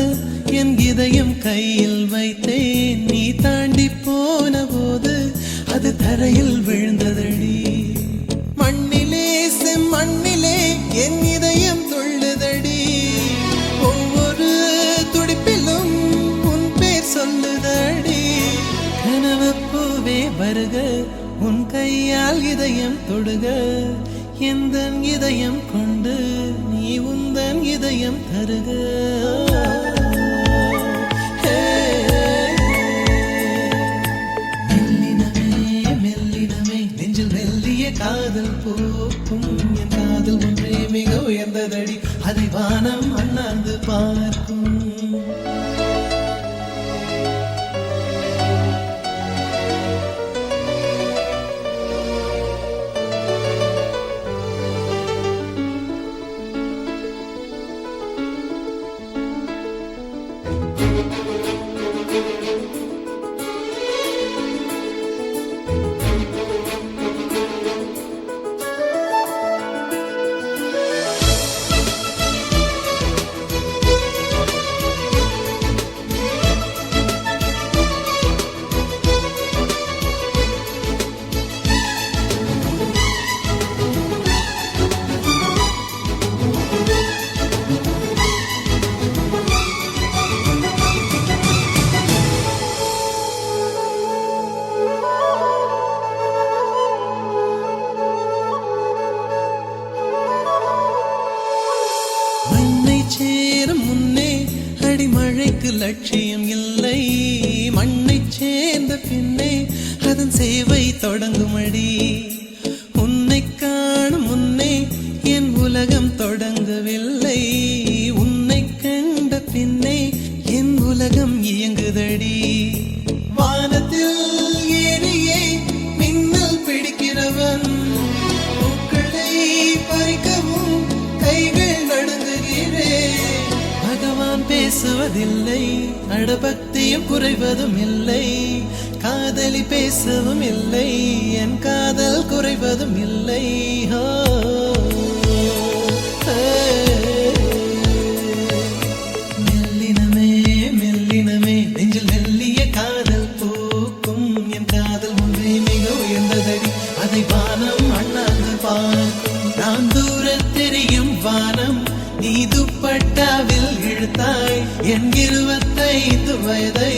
Speaker 8: என் இதயம் கையில் வைத்தேன். நீ தாண்டி போன போது அது தரையில் விழுந்ததடி. மண்ணிலே செம்மண்ணிலே என் இதயம் துள்ளுதடி. ஒவ்வொரு துடிப்பிலும் உன் பேர் சொல்லுதடி. கனவு பூவே வருக, உன் கையால் இதயம் தொடுக. எந்தன் இதயம் கொண்டு நீ உந்தன் இதயம் தருக. மெல்லினமே மெல்லினமே நெஞ்சில் மெல்லிய காதல் பூக்கும். என் காதல் ஒன்றே மிக உயர்ந்ததடி, அதை வானம் அண்ணாந்து பார்க்கும். அடிமழைக்கு லட்சியம் இல்லை, மண்ணை சேர்ந்த பின்னே அதன் சேவை தொடங்குமடி உன்னை காணும் முன்னே என் உலகம் தொடங்கவில்லை உன்னை கண்ட பின்னே என் உலகம் இயங்குதடி வானத்தில் ஏறியே மின்னல் பிடிக்கிறவன் பூக்களை பறிக்கவும் கைகள் நடுங்குகிறேன் பகவான் பேசுவதில்லை அடபக்தியும் குறைவதும் இல்லை காதலி பேசவும் இல்லை என் காதல் குறைவதும் இல்லை ஹோ மெல்லினமே மெல்லினமே நெஞ்சில் மெல்லிய காதல் பூக்கும் என் காதல் ஒன்றே மிக உயர்ந்ததடி அதை வானம் அண்ணாந்து பார்க்கும் நான் தூர தெரியும் வானம் நீ துப்பட்டாவில் இழுத்தாய் என் 25 வயதை